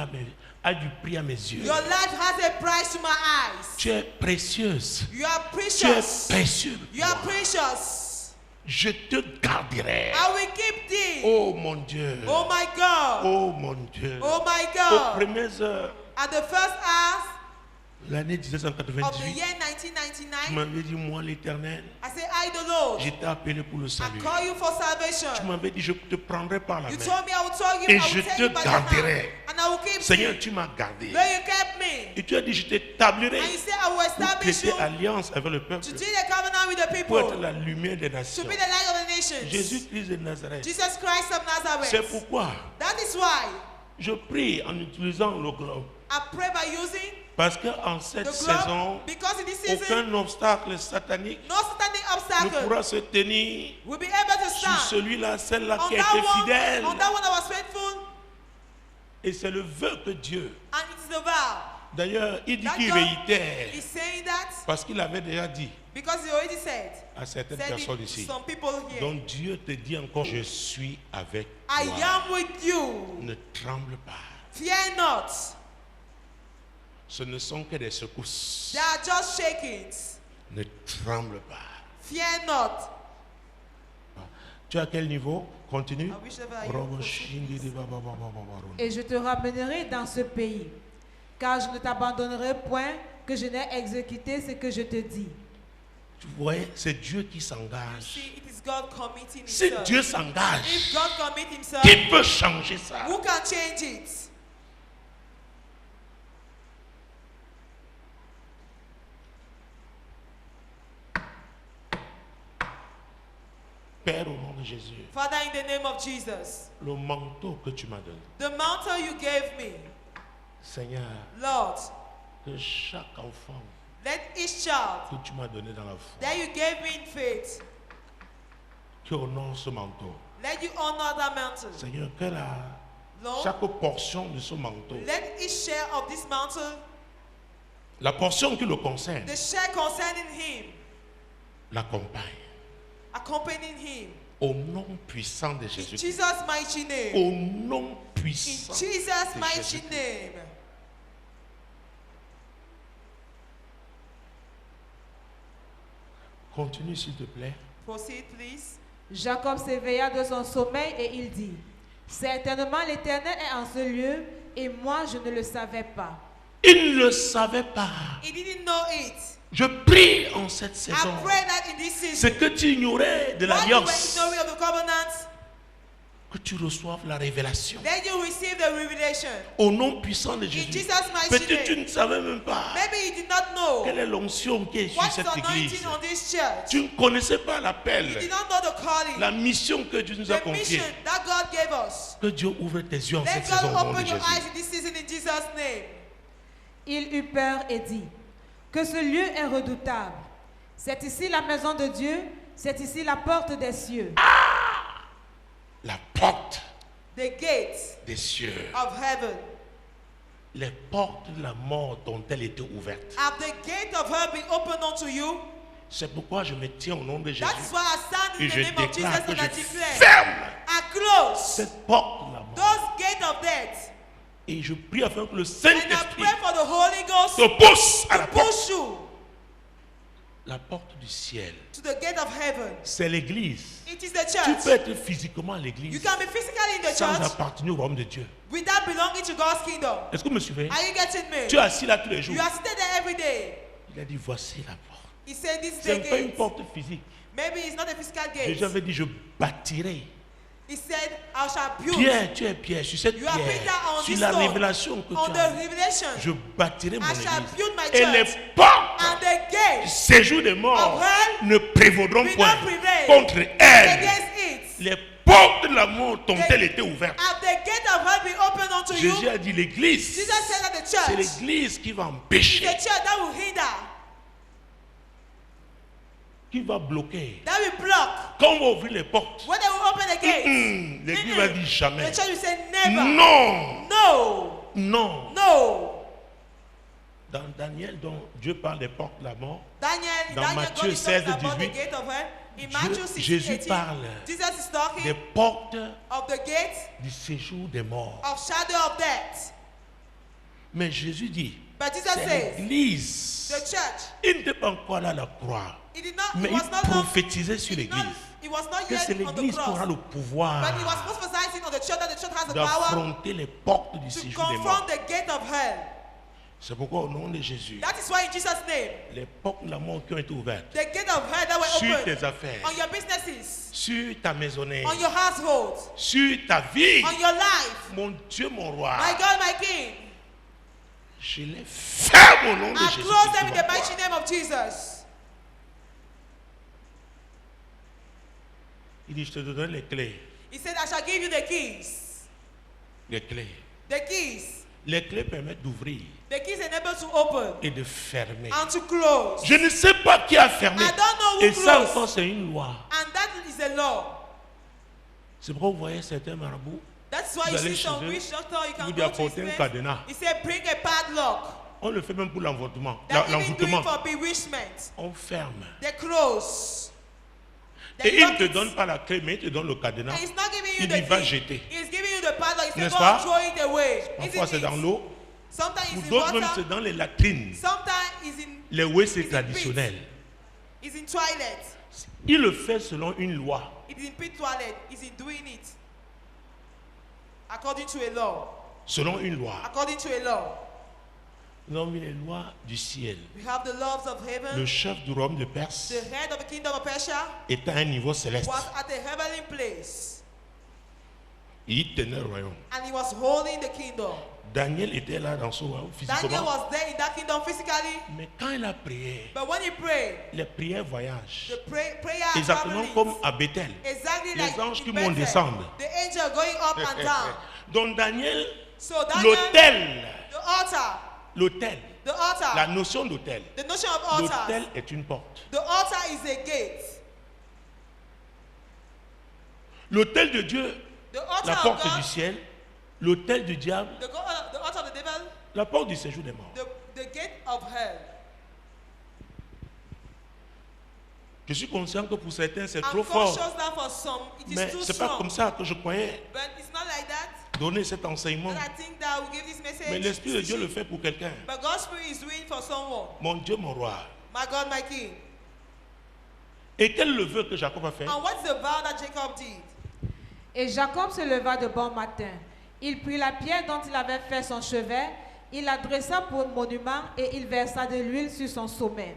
Speaker 1: a du prix à mes yeux.
Speaker 2: Your life has a price to my eyes.
Speaker 1: Tu es précieuse.
Speaker 2: You are
Speaker 1: Tu es
Speaker 2: precious.
Speaker 1: précieux.
Speaker 2: You are precious.
Speaker 1: Je te garderai.
Speaker 2: I will keep thee.
Speaker 1: Oh mon Dieu.
Speaker 2: Oh my God.
Speaker 1: Oh mon Dieu.
Speaker 2: Oh my
Speaker 1: Aux
Speaker 2: God.
Speaker 1: premières heures,
Speaker 2: At the first hour
Speaker 1: l'année
Speaker 2: of the
Speaker 1: 1998,
Speaker 2: year
Speaker 1: tu
Speaker 2: 1999,
Speaker 1: m'avais dit, moi l'Éternel,
Speaker 2: I say, I the Lord,
Speaker 1: je t'ai appelé pour le
Speaker 2: I
Speaker 1: salut.
Speaker 2: call you for
Speaker 1: Tu
Speaker 2: salvation.
Speaker 1: m'avais dit, je te prendrai par la
Speaker 2: You
Speaker 1: main.
Speaker 2: told me I will tell you,
Speaker 1: Et
Speaker 2: I
Speaker 1: je
Speaker 2: will
Speaker 1: te
Speaker 2: take you by the hand,
Speaker 1: garderai.
Speaker 2: and I will keep
Speaker 1: Seigneur,
Speaker 2: you.
Speaker 1: tu m'as gardé.
Speaker 2: Where you kept me.
Speaker 1: Et tu as dit, je t'établirai
Speaker 2: And you say, I will
Speaker 1: pour
Speaker 2: establish
Speaker 1: prêter
Speaker 2: you
Speaker 1: alliance avec le peuple,
Speaker 2: to do the covenant with the
Speaker 1: pour être
Speaker 2: people,
Speaker 1: la lumière des
Speaker 2: to
Speaker 1: nations.
Speaker 2: be the light of the nations.
Speaker 1: Jésus-Christ de Nazareth.
Speaker 2: Jesus Christ of
Speaker 1: C'est
Speaker 2: Nazareth.
Speaker 1: pourquoi
Speaker 2: That is why
Speaker 1: je prie en utilisant le globe.
Speaker 2: I pray by using
Speaker 1: Parce qu'en cette
Speaker 2: the globe,
Speaker 1: saison,
Speaker 2: because in this season,
Speaker 1: aucun obstacle satanique
Speaker 2: no standing
Speaker 1: ne
Speaker 2: obstacle
Speaker 1: pourra se tenir
Speaker 2: will be able to
Speaker 1: sur
Speaker 2: stand
Speaker 1: celui-là, celle-là
Speaker 2: on
Speaker 1: qui a été fidèle.
Speaker 2: that one that was faithful,
Speaker 1: Et c'est le vœu que Dieu.
Speaker 2: and it is the vow.
Speaker 1: D'ailleurs, il dit
Speaker 2: That
Speaker 1: qu'il
Speaker 2: God
Speaker 1: réitère.
Speaker 2: is saying that
Speaker 1: Parce qu'il avait déjà dit
Speaker 2: because he already said
Speaker 1: à certaines
Speaker 2: it
Speaker 1: personnes
Speaker 2: to
Speaker 1: ici.
Speaker 2: some people here.
Speaker 1: Donc Dieu te dit encore, je suis avec
Speaker 2: I
Speaker 1: toi.
Speaker 2: am with you.
Speaker 1: Ne tremble pas.
Speaker 2: Fear not.
Speaker 1: Ce ne sont que des secousses.
Speaker 2: They are just shakings.
Speaker 1: Ne tremble pas.
Speaker 2: Fear not.
Speaker 1: Tu es à quel niveau? Continue.
Speaker 2: I wish ever I
Speaker 3: Et je te ramènerai dans ce pays, car je ne t'abandonnerai point que je n'ai exécuté ce que je te dis.
Speaker 1: Tu vois, c'est Dieu qui
Speaker 2: You
Speaker 1: s'engage
Speaker 2: see, it is God committing
Speaker 1: Si
Speaker 2: himself?
Speaker 1: Dieu s'engage,
Speaker 2: If God commit himself,
Speaker 1: qui peut changer ça?
Speaker 2: who can change it?
Speaker 1: Père, au nom de Jésus,
Speaker 2: Father, in the name of Jesus,
Speaker 1: le manteau que tu m'as donné,
Speaker 2: the mantle you gave me,
Speaker 1: Seigneur,
Speaker 2: Lord,
Speaker 1: que chaque enfant
Speaker 2: let each child
Speaker 1: que tu m'as donné dans la foi,
Speaker 2: that you gave me in faith,
Speaker 1: qui honore ce manteau.
Speaker 2: let you honor that mantle.
Speaker 1: Seigneur, que
Speaker 2: Lord,
Speaker 1: chaque portion de ce manteau,
Speaker 2: let each share of this mantle,
Speaker 1: la portion qui le concerne,
Speaker 2: the share concerning him,
Speaker 1: l'accompagne.
Speaker 2: accompanying him.
Speaker 1: Au nom puissant de
Speaker 2: In
Speaker 1: Jésus.
Speaker 2: Jesus' mighty name.
Speaker 1: Au nom
Speaker 2: In
Speaker 1: puissant
Speaker 2: Jesus'
Speaker 1: de
Speaker 2: mighty
Speaker 1: Jésus.
Speaker 2: name.
Speaker 1: Continue s'il te plaît.
Speaker 2: Proceed, please.
Speaker 3: Jacob s'éveilla de son sommeil et il dit, certainement l'Éternel est en ce lieu et moi je ne le savais pas.
Speaker 1: Il ne le savait pas.
Speaker 2: He didn't know it.
Speaker 1: Je prie en cette
Speaker 2: I
Speaker 1: saison.
Speaker 2: pray that in this season,
Speaker 1: Ce que tu ignorais de
Speaker 2: while you were
Speaker 1: l'alliance,
Speaker 2: ignoring of the covenant,
Speaker 1: que tu reçoives la révélation.
Speaker 2: then you receive the revelation.
Speaker 1: Au nom puissant de
Speaker 2: In
Speaker 1: Jésus.
Speaker 2: Jesus' mighty
Speaker 1: Peut-être tu
Speaker 2: name.
Speaker 1: ne savais même pas
Speaker 2: Maybe you did not know
Speaker 1: quelle est l'onction qui est sur
Speaker 2: what's the
Speaker 1: cette église.
Speaker 2: anointing on this church.
Speaker 1: Tu ne connaissais pas
Speaker 2: You
Speaker 1: l'appel,
Speaker 2: did not know the calling,
Speaker 1: la mission que Dieu nous a
Speaker 2: the
Speaker 1: confiée.
Speaker 2: mission that God gave us.
Speaker 1: Que Dieu ouvre tes yeux en
Speaker 2: Let
Speaker 1: cette
Speaker 2: God
Speaker 1: saison au nom
Speaker 2: open
Speaker 1: de
Speaker 2: your eyes
Speaker 1: Jésus.
Speaker 2: in this season in Jesus' name.
Speaker 3: Il eut peur et dit, que ce lieu est redoutable. C'est ici la maison de Dieu, c'est ici la porte des cieux.
Speaker 1: La porte
Speaker 2: The gates
Speaker 1: des cieux.
Speaker 2: of heaven.
Speaker 1: Les portes de la mort dont-elles étaient ouvertes.
Speaker 2: Have the gate of heaven been opened unto you?
Speaker 1: C'est pourquoi je me tiens au nom de Jésus.
Speaker 2: That's why I stand in
Speaker 1: Et
Speaker 2: the
Speaker 1: je
Speaker 2: name of Jesus
Speaker 1: déclare que
Speaker 2: and I
Speaker 1: je
Speaker 2: declare,
Speaker 1: ferme
Speaker 2: I close
Speaker 1: cette porte de la mort.
Speaker 2: those gates of death.
Speaker 1: Et je prie afin que le
Speaker 2: And I
Speaker 1: Saint-Esprit
Speaker 2: pray for the Holy Ghost
Speaker 1: te pousse à
Speaker 2: to
Speaker 1: la porte.
Speaker 2: push you
Speaker 1: La porte du ciel.
Speaker 2: to the gate of heaven.
Speaker 1: C'est l'église.
Speaker 2: It is the
Speaker 1: Tu
Speaker 2: church.
Speaker 1: peux être physiquement à
Speaker 2: You
Speaker 1: l'église
Speaker 2: can be physically in the
Speaker 1: sans
Speaker 2: church
Speaker 1: appartenir au royaume de Dieu.
Speaker 2: without belonging to God's kingdom.
Speaker 1: Est-ce que vous me suivez?
Speaker 2: Are you getting me?
Speaker 1: Tu es assis là tous les jours.
Speaker 2: You are seated there every day.
Speaker 1: Il a dit voici la porte.
Speaker 2: He said, this is
Speaker 1: Ce n'est
Speaker 2: the
Speaker 1: pas une
Speaker 2: gate.
Speaker 1: porte physique.
Speaker 2: Maybe it's not a physical gate.
Speaker 1: Jésus avait dit je bâtirai.
Speaker 2: He said, I shall build.
Speaker 1: Pierre, tu es Pierre, sur cette
Speaker 2: You are Peter
Speaker 1: pierre,
Speaker 2: on
Speaker 1: sur
Speaker 2: this
Speaker 1: la
Speaker 2: stone,
Speaker 1: révélation que
Speaker 2: on
Speaker 1: tu
Speaker 2: the
Speaker 1: as,
Speaker 2: revelation.
Speaker 1: je bâtirai mon
Speaker 2: I shall
Speaker 1: église.
Speaker 2: build my
Speaker 1: Et les
Speaker 2: church.
Speaker 1: portes
Speaker 2: And the
Speaker 1: du
Speaker 2: gates
Speaker 1: séjour des morts
Speaker 2: of hell
Speaker 1: ne prévaudront
Speaker 2: will
Speaker 1: point
Speaker 2: not prevail
Speaker 1: contre elle.
Speaker 2: against it.
Speaker 1: Les portes de la mort dont-elles étaient ouvertes.
Speaker 2: Have the gate of hell been opened unto
Speaker 1: Jésus
Speaker 2: you?
Speaker 1: a dit l'église,
Speaker 2: Jesus said that the
Speaker 1: c'est
Speaker 2: church
Speaker 1: l'église qui va
Speaker 2: is
Speaker 1: empêcher,
Speaker 2: the church that will hinder,
Speaker 1: qui va bloquer.
Speaker 2: that will block.
Speaker 1: Quand on va ouvrir les portes,
Speaker 2: When they will open the gates,
Speaker 1: l'église va dire jamais.
Speaker 2: the church will say never.
Speaker 1: Non,
Speaker 2: No.
Speaker 1: non.
Speaker 2: No.
Speaker 1: Dans Daniel, dont Dieu parle des portes de la mort,
Speaker 2: Daniel,
Speaker 1: Dans
Speaker 2: God
Speaker 1: Matthieu
Speaker 2: is talking
Speaker 1: 16,
Speaker 2: about the
Speaker 1: 18,
Speaker 2: gate of hell. In Matthew 16,
Speaker 1: Jésus
Speaker 2: 18,
Speaker 1: parle
Speaker 2: Jesus is talking
Speaker 1: des portes
Speaker 2: of the gate
Speaker 1: du séjour des morts.
Speaker 2: of shadow of death.
Speaker 1: Mais Jésus dit,
Speaker 2: But Jesus
Speaker 1: c'est
Speaker 2: says,
Speaker 1: l'église.
Speaker 2: the church,
Speaker 1: Il n'était pas encore là à la croix,
Speaker 2: it did not,
Speaker 1: mais
Speaker 2: it
Speaker 1: il
Speaker 2: was not long,
Speaker 1: prophétisait sur
Speaker 2: it, not,
Speaker 1: l'église.
Speaker 2: it was not
Speaker 1: Que c'est
Speaker 2: yet on the
Speaker 1: l'église qui aura
Speaker 2: cross.
Speaker 1: le pouvoir
Speaker 2: But he was prophesizing on the church, that the church has the power
Speaker 1: d'affronter les portes du
Speaker 2: to
Speaker 1: séjour des morts.
Speaker 2: confront the gate of hell.
Speaker 1: C'est pourquoi au nom de Jésus,
Speaker 2: That is why in Jesus' name,
Speaker 1: les portes de la mort qui ont été ouvertes
Speaker 2: the gate of hell that were
Speaker 1: sur
Speaker 2: opened
Speaker 1: tes affaires,
Speaker 2: on your businesses,
Speaker 1: sur ta maisonnée,
Speaker 2: on your household,
Speaker 1: sur ta vie,
Speaker 2: on your life.
Speaker 1: mon Dieu, mon roi,
Speaker 2: My God, my King,
Speaker 1: je les ferme au nom de
Speaker 2: I
Speaker 1: Jésus.
Speaker 2: close them in the mighty name of Jesus.
Speaker 1: Il dit, je te donnerai les clés.
Speaker 2: He said, I shall give you the keys.
Speaker 1: Les clés.
Speaker 2: The keys.
Speaker 1: Les clés permettent d'ouvrir
Speaker 2: The keys enable to open
Speaker 1: et de fermer.
Speaker 2: and to close.
Speaker 1: Je ne sais pas qui a fermé.
Speaker 2: I don't know who
Speaker 1: Et ça
Speaker 2: closed.
Speaker 1: encore, c'est une loi.
Speaker 2: And that is a law.
Speaker 1: C'est pourquoi vous voyez certains marabouts.
Speaker 2: That's why
Speaker 1: Vous
Speaker 2: you
Speaker 1: allez
Speaker 2: see
Speaker 1: chez
Speaker 2: some
Speaker 1: eux,
Speaker 2: witch doctor, you can
Speaker 1: vous
Speaker 2: go to his
Speaker 1: apportez un
Speaker 2: place.
Speaker 1: cadenas.
Speaker 2: He said, bring a padlock.
Speaker 1: On le fait même pour l'envoûtement.
Speaker 2: That even do
Speaker 1: L'envoûtement.
Speaker 2: it for bewitchment.
Speaker 1: On ferme.
Speaker 2: They close. They
Speaker 1: Et il ne
Speaker 2: lock
Speaker 1: te
Speaker 2: it.
Speaker 1: donne pas la clé, mais il te donne le cadenas.
Speaker 2: And he's not giving you
Speaker 1: Il
Speaker 2: the
Speaker 1: dit, va
Speaker 2: key.
Speaker 1: jeter.
Speaker 2: He's giving you the padlock. He said,
Speaker 1: N'est-ce
Speaker 2: go
Speaker 1: pas?
Speaker 2: and throw it away.
Speaker 1: Parfois c'est
Speaker 2: Isn't
Speaker 1: dans
Speaker 2: it?
Speaker 1: l'eau.
Speaker 2: Sometimes
Speaker 1: Pour
Speaker 2: it's in
Speaker 1: d'autres même
Speaker 2: water.
Speaker 1: c'est dans les latrines.
Speaker 2: Sometimes it's in,
Speaker 1: Les WC
Speaker 2: it's in
Speaker 1: traditionnels.
Speaker 2: pit. It's in toilet.
Speaker 1: Il le fait selon une loi.
Speaker 2: It's in pit toilet. It's in doing it. According to a law.
Speaker 1: Selon une loi.
Speaker 2: According to a law.
Speaker 1: Nous avons les lois du ciel.
Speaker 2: We have the laws of heaven.
Speaker 1: Le chef du royaume de Perse
Speaker 2: The head of the kingdom of Persia
Speaker 1: était à un niveau céleste.
Speaker 2: was at a heavenly place.
Speaker 1: Il tenait le royaume.
Speaker 2: And he was holding the kingdom.
Speaker 1: Daniel était là dans son royaume physiquement.
Speaker 2: Daniel was there in that kingdom physically.
Speaker 1: Mais quand il a prié,
Speaker 2: But when he prayed,
Speaker 1: les prières voyagent.
Speaker 2: the prayer
Speaker 1: Exactement comme à Bethel.
Speaker 2: Exactly
Speaker 1: Les
Speaker 2: like
Speaker 1: anges qui
Speaker 2: in
Speaker 1: montent
Speaker 2: Bethel,
Speaker 1: descendent.
Speaker 2: the angel going up and down.
Speaker 1: Donc Daniel,
Speaker 2: So Daniel,
Speaker 1: l'autel,
Speaker 2: the altar,
Speaker 1: l'autel,
Speaker 2: the altar,
Speaker 1: la notion d'autel.
Speaker 2: the notion of altar.
Speaker 1: L'autel est une porte.
Speaker 2: The altar is a gate.
Speaker 1: L'autel de Dieu,
Speaker 2: The altar
Speaker 1: la
Speaker 2: of
Speaker 1: porte
Speaker 2: God,
Speaker 1: du ciel. L'autel du diable,
Speaker 2: the altar of the devil,
Speaker 1: la porte du séjour des morts.
Speaker 2: the gate of hell.
Speaker 1: Je suis conscient que pour certains c'est
Speaker 2: I'm
Speaker 1: trop fort.
Speaker 2: conscious that for some it is
Speaker 1: Mais
Speaker 2: too
Speaker 1: c'est pas
Speaker 2: strong.
Speaker 1: comme ça que je croyais
Speaker 2: But it's not like that.
Speaker 1: donner cet enseignement.
Speaker 2: But I think that we give this message.
Speaker 1: Mais l'Esprit de Dieu le fait pour quelqu'un.
Speaker 2: But God's Spirit is doing for someone.
Speaker 1: Mon Dieu, mon roi.
Speaker 2: My God, my King.
Speaker 1: Et quel est le vœu que Jacob a fait?
Speaker 2: And what's the vow that Jacob did?
Speaker 3: Et Jacob se leva de bon matin. Il prit la pierre dont il avait fait son chevet, il la dressa pour monument et il versa de l'huile sur son sommet.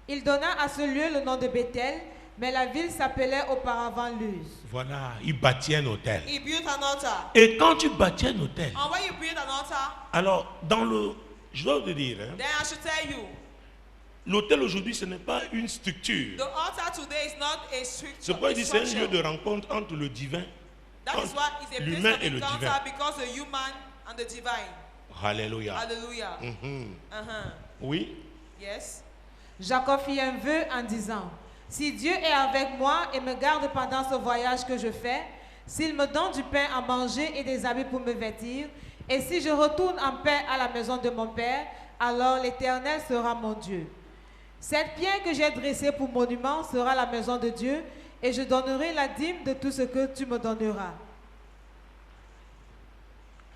Speaker 3: Il donna à ce lieu le nom de Bethel, mais la ville s'appelait auparavant Luz.
Speaker 1: Voilà, il bâtit un hôtel.
Speaker 2: He built an altar.
Speaker 1: Et quand tu bâtis un hôtel,
Speaker 2: And when you build an altar,
Speaker 1: alors dans le, je dois te dire, hein,
Speaker 2: then I should tell you,
Speaker 1: l'hôtel aujourd'hui ce n'est pas une
Speaker 2: the
Speaker 1: structure.
Speaker 2: altar today is not a structure.
Speaker 1: C'est pourquoi il dit c'est un lieu de rencontre entre le divin,
Speaker 2: That is why it's a
Speaker 1: l'humain
Speaker 2: place
Speaker 1: et
Speaker 2: of
Speaker 1: le
Speaker 2: encounter
Speaker 1: divin.
Speaker 2: because the human and the divine.
Speaker 1: Alléluia.
Speaker 2: Hallelujah.
Speaker 1: Mhm.
Speaker 2: Uh-huh.
Speaker 1: Oui.
Speaker 2: Yes.
Speaker 3: Jacob fit un vœu en disant, « Si Dieu est avec moi et me garde pendant ce voyage que je fais, s'il me donne du pain à manger et des habits pour me vêtir, et si je retourne en paix à la maison de mon Père, alors l'Éternel sera mon Dieu. Cette pierre que j'ai dressée pour monument sera la maison de Dieu, et je donnerai la dîme de tout ce que tu me donneras. »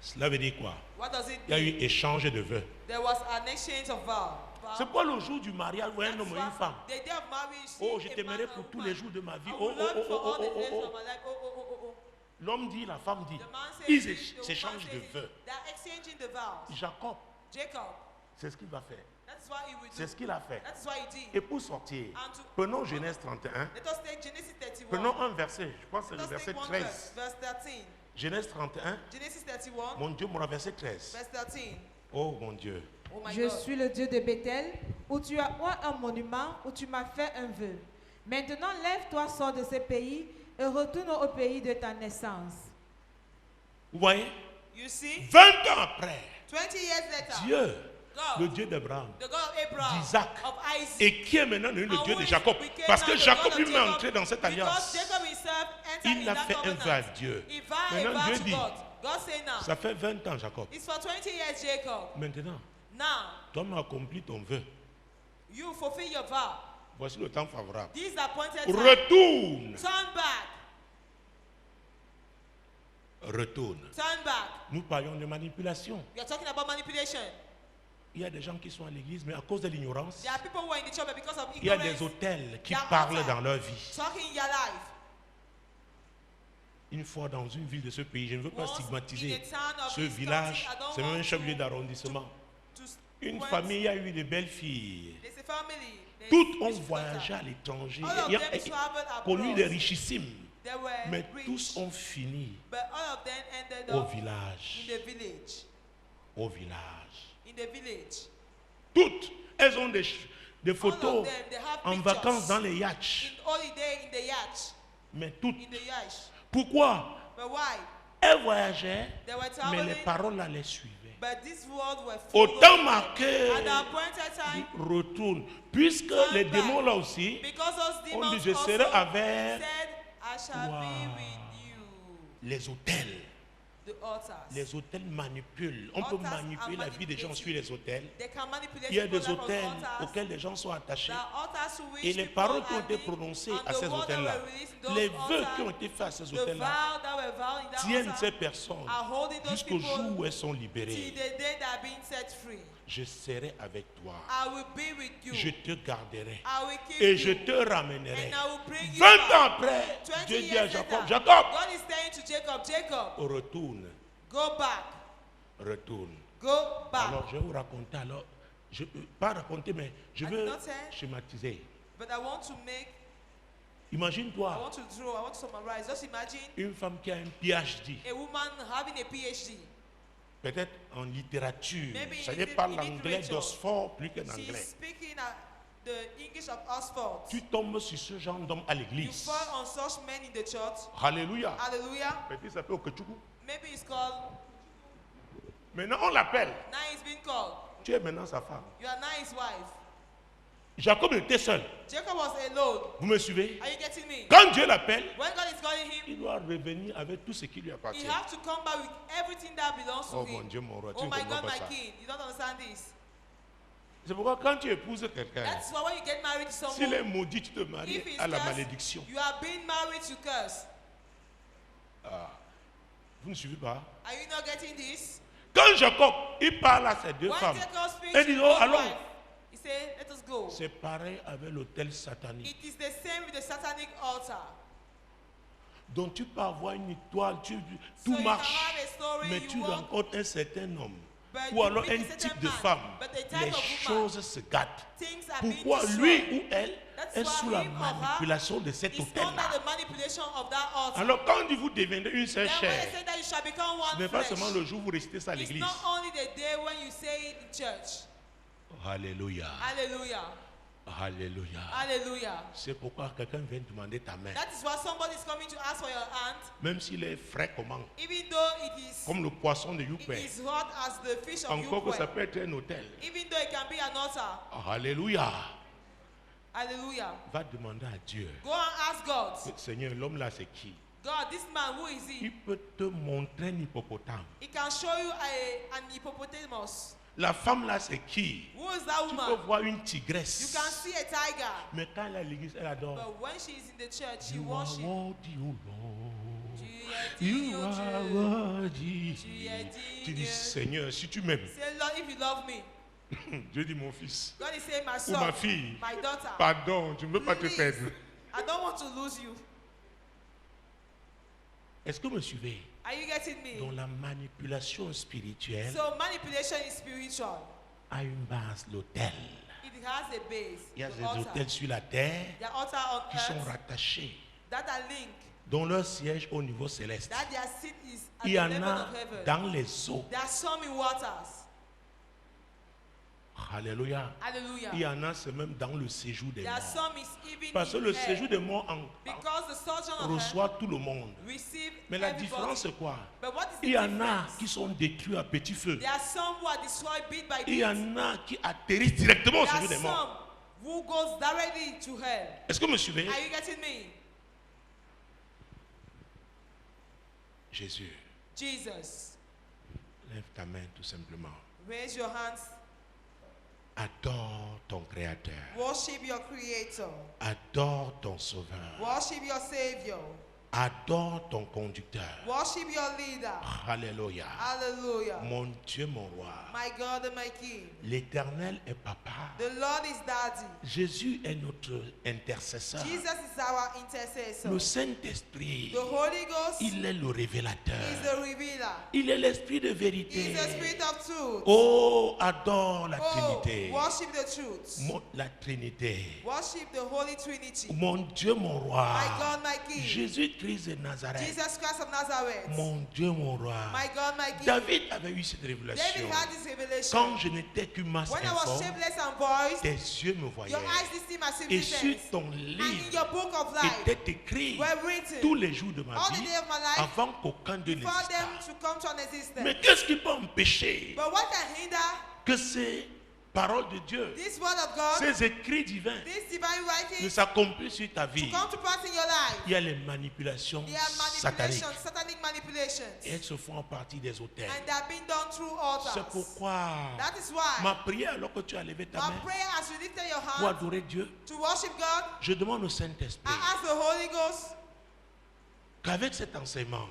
Speaker 1: Cela veut dire quoi?
Speaker 2: What does it
Speaker 1: Il y a
Speaker 2: mean?
Speaker 1: eu échange de vœux.
Speaker 2: There was an exchange of vow.
Speaker 1: C'est pas le jour du mariage où un homme et une femme.
Speaker 2: The day of marriage,
Speaker 1: Oh, je
Speaker 2: a
Speaker 1: t'aimerai
Speaker 2: man
Speaker 1: pour
Speaker 2: and
Speaker 1: tous
Speaker 2: woman.
Speaker 1: les jours de ma vie.
Speaker 2: I
Speaker 1: Oh,
Speaker 2: will
Speaker 1: oh,
Speaker 2: love
Speaker 1: oh,
Speaker 2: for
Speaker 1: oh,
Speaker 2: all the
Speaker 1: oh,
Speaker 2: days
Speaker 1: oh,
Speaker 2: of
Speaker 1: oh.
Speaker 2: my life. Oh.
Speaker 1: L'homme dit, la femme dit.
Speaker 2: The man says,
Speaker 1: Ils
Speaker 2: the woman
Speaker 1: s'échangent de
Speaker 2: says,
Speaker 1: vœux.
Speaker 2: they are exchanging the vows.
Speaker 1: Jacob,
Speaker 2: Jacob,
Speaker 1: c'est ce qu'il va faire.
Speaker 2: that's what he will
Speaker 1: C'est
Speaker 2: do.
Speaker 1: ce qu'il a fait.
Speaker 2: That's what he did.
Speaker 1: Et pour sortir,
Speaker 2: And to-
Speaker 1: prenons Genèse 31.
Speaker 2: Let us take Genesis 31.
Speaker 1: Prenons un verset, je pense que c'est
Speaker 2: Let
Speaker 1: le
Speaker 2: us
Speaker 1: verset
Speaker 2: take one
Speaker 1: 13.
Speaker 2: verse 13.
Speaker 1: Genèse 31,
Speaker 2: Genesis 31,
Speaker 1: mon Dieu, mon verset 13.
Speaker 2: verse 13.
Speaker 1: Oh mon Dieu.
Speaker 2: Oh my
Speaker 3: Je
Speaker 2: God.
Speaker 3: suis le Dieu de Bethel, où tu as oint un monument, où tu m'as fait un vœu. Maintenant, lève-toi, sors de ce pays et retourne au pays de ta naissance.
Speaker 1: Vous voyez,
Speaker 2: You see,
Speaker 1: 20 ans après,
Speaker 2: 20 years later,
Speaker 1: Dieu,
Speaker 2: God,
Speaker 1: le Dieu d'Abraham,
Speaker 2: the God of Abraham,
Speaker 1: d'Isaac,
Speaker 2: of Isaac,
Speaker 1: et qui est maintenant devenu le
Speaker 2: and
Speaker 1: Dieu
Speaker 2: who
Speaker 1: de
Speaker 2: is
Speaker 1: Jacob.
Speaker 2: became
Speaker 1: Parce
Speaker 2: now
Speaker 1: que
Speaker 2: the
Speaker 1: Jacob
Speaker 2: God of
Speaker 1: lui-même est
Speaker 2: Jacob,
Speaker 1: entré dans cette
Speaker 2: because
Speaker 1: alliance.
Speaker 2: Jacob himself entered
Speaker 1: Il
Speaker 2: in
Speaker 1: a
Speaker 2: that
Speaker 1: fait un
Speaker 2: covenant.
Speaker 1: vœu à Dieu.
Speaker 2: He vowed a
Speaker 1: Maintenant,
Speaker 2: vow
Speaker 1: Dieu
Speaker 2: to
Speaker 1: dit,
Speaker 2: God. God say now,
Speaker 1: ça fait 20 ans, Jacob.
Speaker 2: it's for 20 years, Jacob.
Speaker 1: Maintenant,
Speaker 2: Now,
Speaker 1: toi m'as accompli ton vœu.
Speaker 2: you fulfill your vow.
Speaker 1: Voici le temps favorable.
Speaker 2: This is the appointed time.
Speaker 1: Retourne.
Speaker 2: Turn back.
Speaker 1: Retourne.
Speaker 2: Turn back.
Speaker 1: Nous parlons de manipulation.
Speaker 2: We are talking about manipulation.
Speaker 1: Il y a des gens qui sont à l'église, mais à cause de l'ignorance,
Speaker 2: There are people who are in the church but because of
Speaker 1: il y a
Speaker 2: ignorance,
Speaker 1: des hôtels qui
Speaker 2: There are
Speaker 1: parlent
Speaker 2: altars
Speaker 1: dans leur vie.
Speaker 2: talking in your life.
Speaker 1: Une fois dans une ville de ce pays, je ne veux pas
Speaker 2: Once in
Speaker 1: stigmatiser
Speaker 2: a town of
Speaker 1: ce
Speaker 2: this
Speaker 1: village,
Speaker 2: country, I don't
Speaker 1: c'est même
Speaker 2: want
Speaker 1: un chef-lieu
Speaker 2: to-
Speaker 1: d'arrondissement.
Speaker 2: To
Speaker 1: Une
Speaker 2: point-
Speaker 1: famille a eu de belles filles.
Speaker 2: There's a family. There's
Speaker 1: Toutes ont
Speaker 2: rich
Speaker 1: voyagé
Speaker 2: daughter.
Speaker 1: à l'étranger,
Speaker 2: All of
Speaker 1: et
Speaker 2: them traveled
Speaker 1: connu
Speaker 2: abroad.
Speaker 1: des richissimes.
Speaker 2: They were
Speaker 1: Mais
Speaker 2: rich,
Speaker 1: tous ont fini
Speaker 2: but all of them ended
Speaker 1: au
Speaker 2: up in
Speaker 1: village.
Speaker 2: the village.
Speaker 1: Au village.
Speaker 2: In the village.
Speaker 1: Toutes, elles ont des
Speaker 2: All of
Speaker 1: photos
Speaker 2: them, they have
Speaker 1: en
Speaker 2: pictures
Speaker 1: vacances dans les yachts.
Speaker 2: in holiday in the yacht.
Speaker 1: Mais toutes.
Speaker 2: In the yacht.
Speaker 1: Pourquoi?
Speaker 2: But why?
Speaker 1: Elles voyageaient,
Speaker 2: They were
Speaker 1: mais
Speaker 2: traveling,
Speaker 1: les paroles là les suivaient.
Speaker 2: but this world were
Speaker 1: Au
Speaker 2: full
Speaker 1: temps
Speaker 2: of
Speaker 1: marqué,
Speaker 2: at the appointed time,
Speaker 1: retourne. Puisque
Speaker 2: Turn
Speaker 1: les
Speaker 2: back.
Speaker 1: démons là aussi,
Speaker 2: because those
Speaker 1: on
Speaker 2: demons
Speaker 1: dit je
Speaker 2: also
Speaker 1: serai avec
Speaker 2: said, I shall
Speaker 1: Wow.
Speaker 2: be with you.
Speaker 1: les hôtels.
Speaker 2: The altars.
Speaker 1: Les hôtels manipulent. On peut
Speaker 2: Altars
Speaker 1: manipuler
Speaker 2: are
Speaker 1: la vie des gens sur les hôtels.
Speaker 2: They can manipulate
Speaker 1: Il y a
Speaker 2: people's
Speaker 1: des
Speaker 2: life on
Speaker 1: hôtels
Speaker 2: altars.
Speaker 1: auxquels les gens sont attachés.
Speaker 2: There are altars to which
Speaker 1: Et les
Speaker 2: people
Speaker 1: paroles qui ont
Speaker 2: are
Speaker 1: été
Speaker 2: being-
Speaker 1: prononcées
Speaker 2: and
Speaker 1: à
Speaker 2: the
Speaker 1: ces
Speaker 2: words that
Speaker 1: hôtels-là,
Speaker 2: were released in those
Speaker 1: les vœux
Speaker 2: altars,
Speaker 1: qui ont été faits à ces
Speaker 2: the
Speaker 1: hôtels-là,
Speaker 2: vow that were vowed in that
Speaker 1: tiennent
Speaker 2: altar
Speaker 1: ces personnes
Speaker 2: are holding those
Speaker 1: jusqu'au
Speaker 2: people
Speaker 1: jour où elles sont
Speaker 2: till
Speaker 1: libérées.
Speaker 2: the day they are being set free.
Speaker 1: Je serai avec toi.
Speaker 2: I will be with you.
Speaker 1: Je te garderai.
Speaker 2: I will keep
Speaker 1: Et
Speaker 2: you.
Speaker 1: je te ramènerai.
Speaker 2: And I will bring you
Speaker 1: 20
Speaker 2: back.
Speaker 1: ans après,
Speaker 2: 20
Speaker 1: Dieu dit à
Speaker 2: years
Speaker 1: Jacob,
Speaker 2: later,
Speaker 1: Jacob,
Speaker 2: God is saying to Jacob, Jacob,
Speaker 1: retourne,
Speaker 2: go back.
Speaker 1: retourne.
Speaker 2: Go back.
Speaker 1: Alors, je vais vous raconter. Alors, je pas raconter, mais je veux schématiser.
Speaker 2: But I want to make.
Speaker 1: Imagine-toi.
Speaker 2: I want to draw. I want to summarize. Just imagine.
Speaker 1: Une femme qui a un PhD.
Speaker 2: A woman having a PhD.
Speaker 1: Peut-être en littérature. Ça n'est pas l'anglais d'Oxford plus qu'un anglais.
Speaker 2: She's speaking the English of Oxford.
Speaker 1: Tu tombes sur ce genre d'homme à l'église.
Speaker 2: You fall on such men in the church.
Speaker 1: Alléluia.
Speaker 2: Hallelujah.
Speaker 1: Peut-être ça s'appelle Okechukwu.
Speaker 2: Maybe it's called.
Speaker 1: Maintenant on l'appelle.
Speaker 2: Now he's been called.
Speaker 1: Tu es maintenant sa femme.
Speaker 2: You are now his wife.
Speaker 1: Jacob était seul.
Speaker 2: Jacob was alone.
Speaker 1: Vous me suivez?
Speaker 2: Are you getting me?
Speaker 1: Quand Dieu l'appelle,
Speaker 2: when God is calling him,
Speaker 1: il doit revenir avec tout ce qui lui appartient.
Speaker 2: He has to come back with everything that belongs to him.
Speaker 1: Oh mon Dieu, mon roi,
Speaker 2: oh my God, my king. You don't understand this.
Speaker 1: C'est pourquoi quand tu épouses quelqu'un,
Speaker 2: that's why when you get married to someone,
Speaker 1: s'il est maudit, tu te maries à la malédiction.
Speaker 2: You are being married to curse.
Speaker 1: Vous ne suivez pas?
Speaker 2: Are you not getting this?
Speaker 1: Quand Jacob, il parle à ses deux femmes, il dit, oh, allons.
Speaker 2: He said, let us go.
Speaker 1: C'est pareil avec l'autel satanique.
Speaker 2: It is the same with the satanic altar.
Speaker 1: Donc tu peux avoir une étoile, tout marche, mais tu rencontres un certain homme. Ou alors un type de femme, les choses se gâtent. Pourquoi lui ou elle est sous la manipulation de cet autel-là? Alors quand vous deviendrez une seule chair, ce n'est pas seulement le jour où vous récitez ça à l'église. Alléluia.
Speaker 2: Alléluia.
Speaker 1: Alléluia.
Speaker 2: Alléluia.
Speaker 1: C'est pourquoi quelqu'un vient demander ta main.
Speaker 2: That is why somebody is coming to ask for your hand.
Speaker 1: Même s'il est frais comment.
Speaker 2: Even though it is.
Speaker 1: Comme le poisson de Youkwe.
Speaker 2: It is hot as the fish of Youkwe.
Speaker 1: Encore que ça peut être un hôtel.
Speaker 2: Even though it can be an altar.
Speaker 1: Alléluia.
Speaker 2: Alléluia.
Speaker 1: Va demander à Dieu.
Speaker 2: Go and ask God.
Speaker 1: Seigneur, l'homme là c'est qui?
Speaker 2: God, this man, who is he?
Speaker 1: Il peut te montrer un hippopotame.
Speaker 2: He can show you an hippopotamus.
Speaker 1: La femme là c'est qui?
Speaker 2: Who is that woman?
Speaker 1: Tu peux voir une tigresse.
Speaker 2: You can see a tiger.
Speaker 1: Mais quand elle est à l'église, elle adore.
Speaker 2: But when she is in the church, she
Speaker 1: you
Speaker 2: worships.
Speaker 1: You are worthy. Tu dis Seigneur, si tu m'aimes.
Speaker 2: Say Lord, if you love me.
Speaker 1: Dieu dit mon fils.
Speaker 2: God is saying my son.
Speaker 1: Ou ma fille.
Speaker 2: My daughter.
Speaker 1: Pardon, je ne veux pas te perdre.
Speaker 2: I don't want to lose you.
Speaker 1: Est-ce que vous me suivez?
Speaker 2: Are you getting me?
Speaker 1: Dans la manipulation spirituelle,
Speaker 2: so manipulation is spiritual.
Speaker 1: A une base, l'autel.
Speaker 2: It has a base.
Speaker 1: Il y a des hôtels sur la terre qui sont rattachés,
Speaker 2: that are linked,
Speaker 1: dont leur siège au niveau céleste.
Speaker 2: That their seat is at
Speaker 1: Il y
Speaker 2: the
Speaker 1: en
Speaker 2: level
Speaker 1: a
Speaker 2: of heaven.
Speaker 1: dans les eaux.
Speaker 2: There are some in waters.
Speaker 1: Alléluia.
Speaker 2: Alléluia.
Speaker 1: Il y en a, c'est même dans le séjour des morts.
Speaker 2: Even
Speaker 1: parce que le séjour des morts reçoit tout le monde. Mais la différence c'est quoi? Il y en a qui sont détruits à petit feu. Il y en a qui atterrissent directement au séjour des morts. Est-ce que vous me suivez? Jésus. Lève ta main tout simplement.
Speaker 2: Raise your hands.
Speaker 1: Adore ton Créateur.
Speaker 2: Worship your Creator.
Speaker 1: Adore ton Sauveur.
Speaker 2: Worship your Savior.
Speaker 1: Adore ton conducteur.
Speaker 2: Worship your leader.
Speaker 1: Alléluia.
Speaker 2: Hallelujah.
Speaker 1: Mon Dieu, mon roi.
Speaker 2: My God and my King.
Speaker 1: L'Éternel est papa.
Speaker 2: The Lord is daddy.
Speaker 1: Jésus est notre intercesseur.
Speaker 2: Jesus is our intercessor.
Speaker 1: Le Saint-Esprit.
Speaker 2: The Holy Ghost.
Speaker 1: Il est le révélateur.
Speaker 2: Is the revealer.
Speaker 1: Il est l'Esprit de vérité.
Speaker 2: He is the Spirit of truth.
Speaker 1: Oh, adore la Trinité.
Speaker 2: Worship the truth.
Speaker 1: La Trinité.
Speaker 2: Worship the Holy Trinity.
Speaker 1: Mon Dieu, mon roi.
Speaker 2: My God, my King.
Speaker 1: Jésus Christ de Nazareth.
Speaker 2: Jesus Christ of Nazareth.
Speaker 1: Mon Dieu, mon roi.
Speaker 2: My God, my King.
Speaker 1: David avait eu cette révélation.
Speaker 2: David had this revelation.
Speaker 1: Quand je n'étais qu'une masse informe, tes yeux me voyaient. Et sur ton livre était écrit tous les jours de ma vie avant qu'aucun d'eux n'existe. Mais qu'est-ce qui peut empêcher que ces paroles de Dieu, ces écrits divins ne s'accomplissent sur ta vie? Il y a les manipulations sataniques. Et elles se font en partie des autels. C'est pourquoi ma prière, alors que tu as levé ta main pour adorer Dieu, je demande au Saint-Esprit qu'avec cet enseignement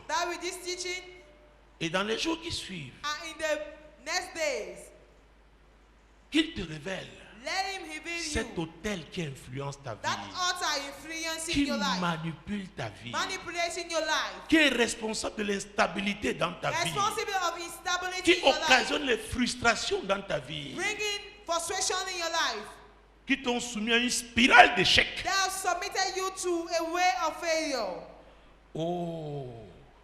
Speaker 1: et dans les jours qui suivent, qu'il te révèle Cet autel qui influence ta vie, qui manipule ta vie, qui est responsable de l'instabilité dans ta vie, qui occasionne les frustrations dans ta vie, qui t'ont soumis à une spirale d'échecs. Oh,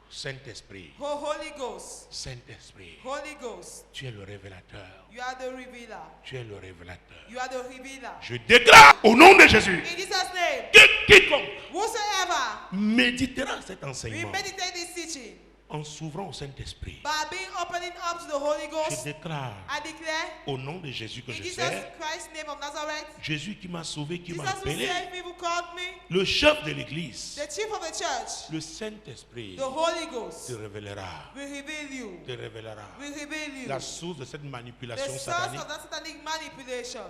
Speaker 1: Saint-Esprit,
Speaker 2: Holy Ghost,
Speaker 1: Saint-Esprit,
Speaker 2: Holy Ghost,
Speaker 1: tu es le révélateur.
Speaker 2: You are the revealer.
Speaker 1: Tu es le révélateur.
Speaker 2: You are the revealer.
Speaker 1: Je déclare au nom de Jésus
Speaker 2: In Jesus' name,
Speaker 1: que quiconque
Speaker 2: whosoever
Speaker 1: méditera cet enseignement
Speaker 2: we meditate this teaching
Speaker 1: en s'ouvrant au Saint-Esprit,
Speaker 2: by being opening up to the Holy Ghost,
Speaker 1: je déclare
Speaker 2: I declare
Speaker 1: au nom de Jésus que
Speaker 2: in
Speaker 1: je
Speaker 2: Jesus
Speaker 1: sais,
Speaker 2: Christ's name of Nazareth,
Speaker 1: Jésus qui m'a sauvé, qui m'a
Speaker 2: Jesus who
Speaker 1: appelé,
Speaker 2: saved me, who called me,
Speaker 1: le chef de l'église,
Speaker 2: the chief of the church,
Speaker 1: le Saint-Esprit
Speaker 2: the Holy Ghost
Speaker 1: te révélera,
Speaker 2: will reveal you,
Speaker 1: te révélera
Speaker 2: will reveal you
Speaker 1: la source de cette
Speaker 2: the
Speaker 1: manipulation
Speaker 2: source
Speaker 1: satanique.
Speaker 2: of that satanic manipulation.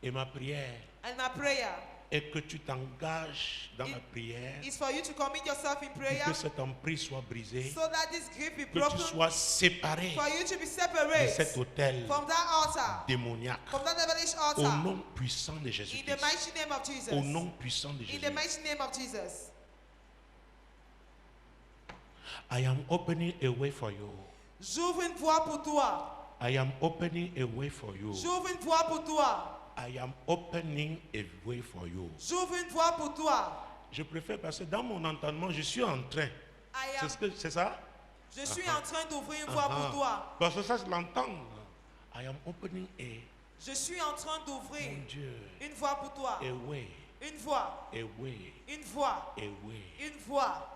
Speaker 1: Et ma prière
Speaker 2: And my prayer
Speaker 1: est que tu t'engages dans la prière,
Speaker 2: is for you to commit yourself in
Speaker 1: et
Speaker 2: prayer
Speaker 1: que cette emprise soit brisée,
Speaker 2: so that this grip be
Speaker 1: que
Speaker 2: broken,
Speaker 1: tu sois séparé
Speaker 2: for you to be
Speaker 1: de
Speaker 2: separate
Speaker 1: cet autel
Speaker 2: from that altar,
Speaker 1: démoniaque.
Speaker 2: from that devilish
Speaker 1: Au
Speaker 2: altar,
Speaker 1: nom puissant de
Speaker 2: in the
Speaker 1: Jésus-Christ.
Speaker 2: mighty name of Jesus.
Speaker 1: Au nom puissant de
Speaker 2: In the
Speaker 1: Jésus.
Speaker 2: mighty name of Jesus.
Speaker 1: I am opening a way for you.
Speaker 2: J'ouvre une voie pour toi.
Speaker 1: I am opening a way for you.
Speaker 2: J'ouvre une voie pour toi.
Speaker 1: I am opening a way for you.
Speaker 2: J'ouvre une voie pour toi.
Speaker 1: Je préfère parce que dans mon entendement, je suis en train. C'est ça?
Speaker 2: Je suis en train d'ouvrir une voie pour toi.
Speaker 1: Parce que ça, je l'entends. I am opening a.
Speaker 2: Je suis en train d'ouvrir
Speaker 1: Mon Dieu.
Speaker 2: une voie pour toi.
Speaker 1: A way.
Speaker 2: Une voie.
Speaker 1: A way.
Speaker 2: Une voie.
Speaker 1: A way.
Speaker 2: Une voie.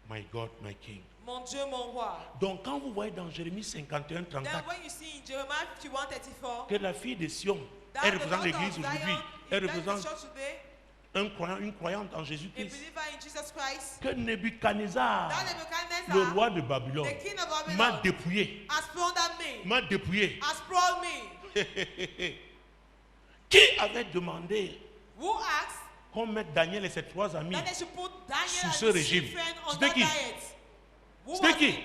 Speaker 1: My God, my King.
Speaker 2: Mon Dieu, mon roi.
Speaker 1: Donc quand vous voyez dans Jérémie 51, 34,
Speaker 2: Then when you see in Jeremiah 51, 34,
Speaker 1: que la fille de Sion, elle représente l'église aujourd'hui, elle représente une croyante en Jésus-Christ, que Nebuchadnezzar, le roi de Babylone, m'a dépouillé. M'a dépouillé. Qui avait demandé qu'on mette Daniel et ses trois amis sous ce régime? C'était qui? C'était qui?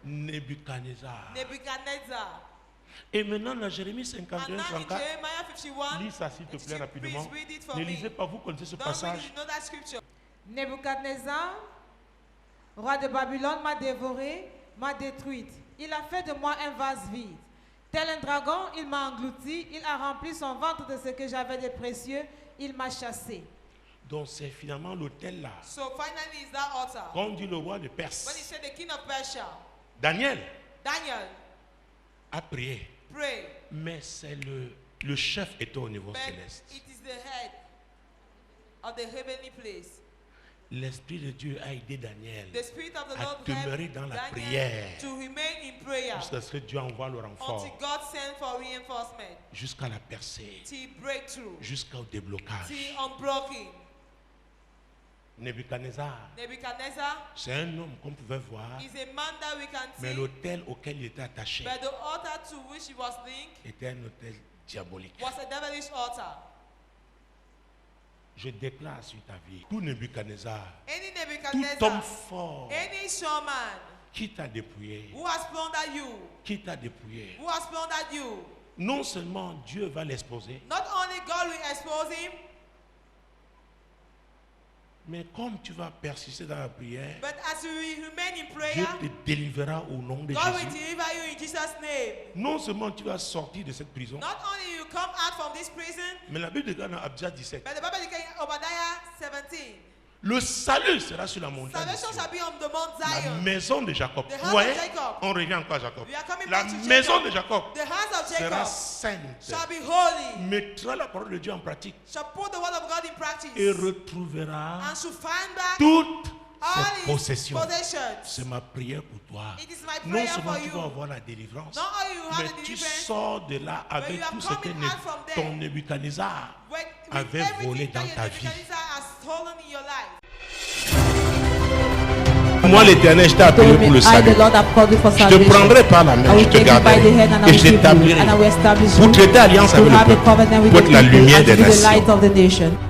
Speaker 1: Nebuchadnezzar. Et maintenant, dans Jérémie 51, 34, lis ça s'il te plaît rapidement. Ne lisez pas, vous connaissez ce passage.
Speaker 3: Nebuchadnezzar, roi de Babylone, m'a dévoré, m'a détruite. Il a fait de moi un vase vide. Tel un dragon, il m'a englouti, il a rempli son ventre de ce que j'avais de précieux, il m'a chassé.
Speaker 1: Donc c'est finalement l'autel là.
Speaker 2: So finally is that altar.
Speaker 1: Quand on dit le roi de Perse,
Speaker 2: When he said the king of Persia,
Speaker 1: Daniel a
Speaker 2: pray.
Speaker 1: prié. Mais c'est le chef était au niveau céleste.
Speaker 2: It is the head of the heavenly place.
Speaker 1: L'Esprit de Dieu a aidé Daniel
Speaker 2: The Spirit of the
Speaker 1: à
Speaker 2: Lord
Speaker 1: demeurer dans la prière.
Speaker 2: to remain in prayer
Speaker 1: Jusqu'à ce que Dieu envoie le renfort.
Speaker 2: until God sent for reinforcement.
Speaker 1: Jusqu'à la percée.
Speaker 2: Till breakthrough.
Speaker 1: Jusqu'au déblocage.
Speaker 2: Till unbroken.
Speaker 1: Nebuchadnezzar, c'est un homme qu'on pouvait voir, mais l'autel auquel il était attaché était un autel diabolique. Je déclare sur ta vie, tout Nebuchadnezzar, tout homme fort qui t'a dépouillé, qui t'a dépouillé, non seulement Dieu va l'exposer, mais comme tu vas persister dans la prière, Dieu te délivrera au nom de Jésus. Non seulement tu vas sortir de cette prison, mais la Bible dit dans Abdias 17, le salut sera sur la montagne. La maison de Jacob. Vous voyez, on revient encore à Jacob. La maison de Jacob sera sainte. Mettra la parole de Dieu en pratique. Et retrouvera toutes ses possessions. C'est ma prière pour toi. Non seulement tu vas avoir la délivrance, mais tu sors de là avec tout ce que ton Nebuchadnezzar avait volé dans ta vie. Moi l'Éternel, je t'ai appelé pour le salut. Je te prendrai par la main, je te garderai et je t'établirai pour traiter alliance avec le peuple, pour être la lumière des nations.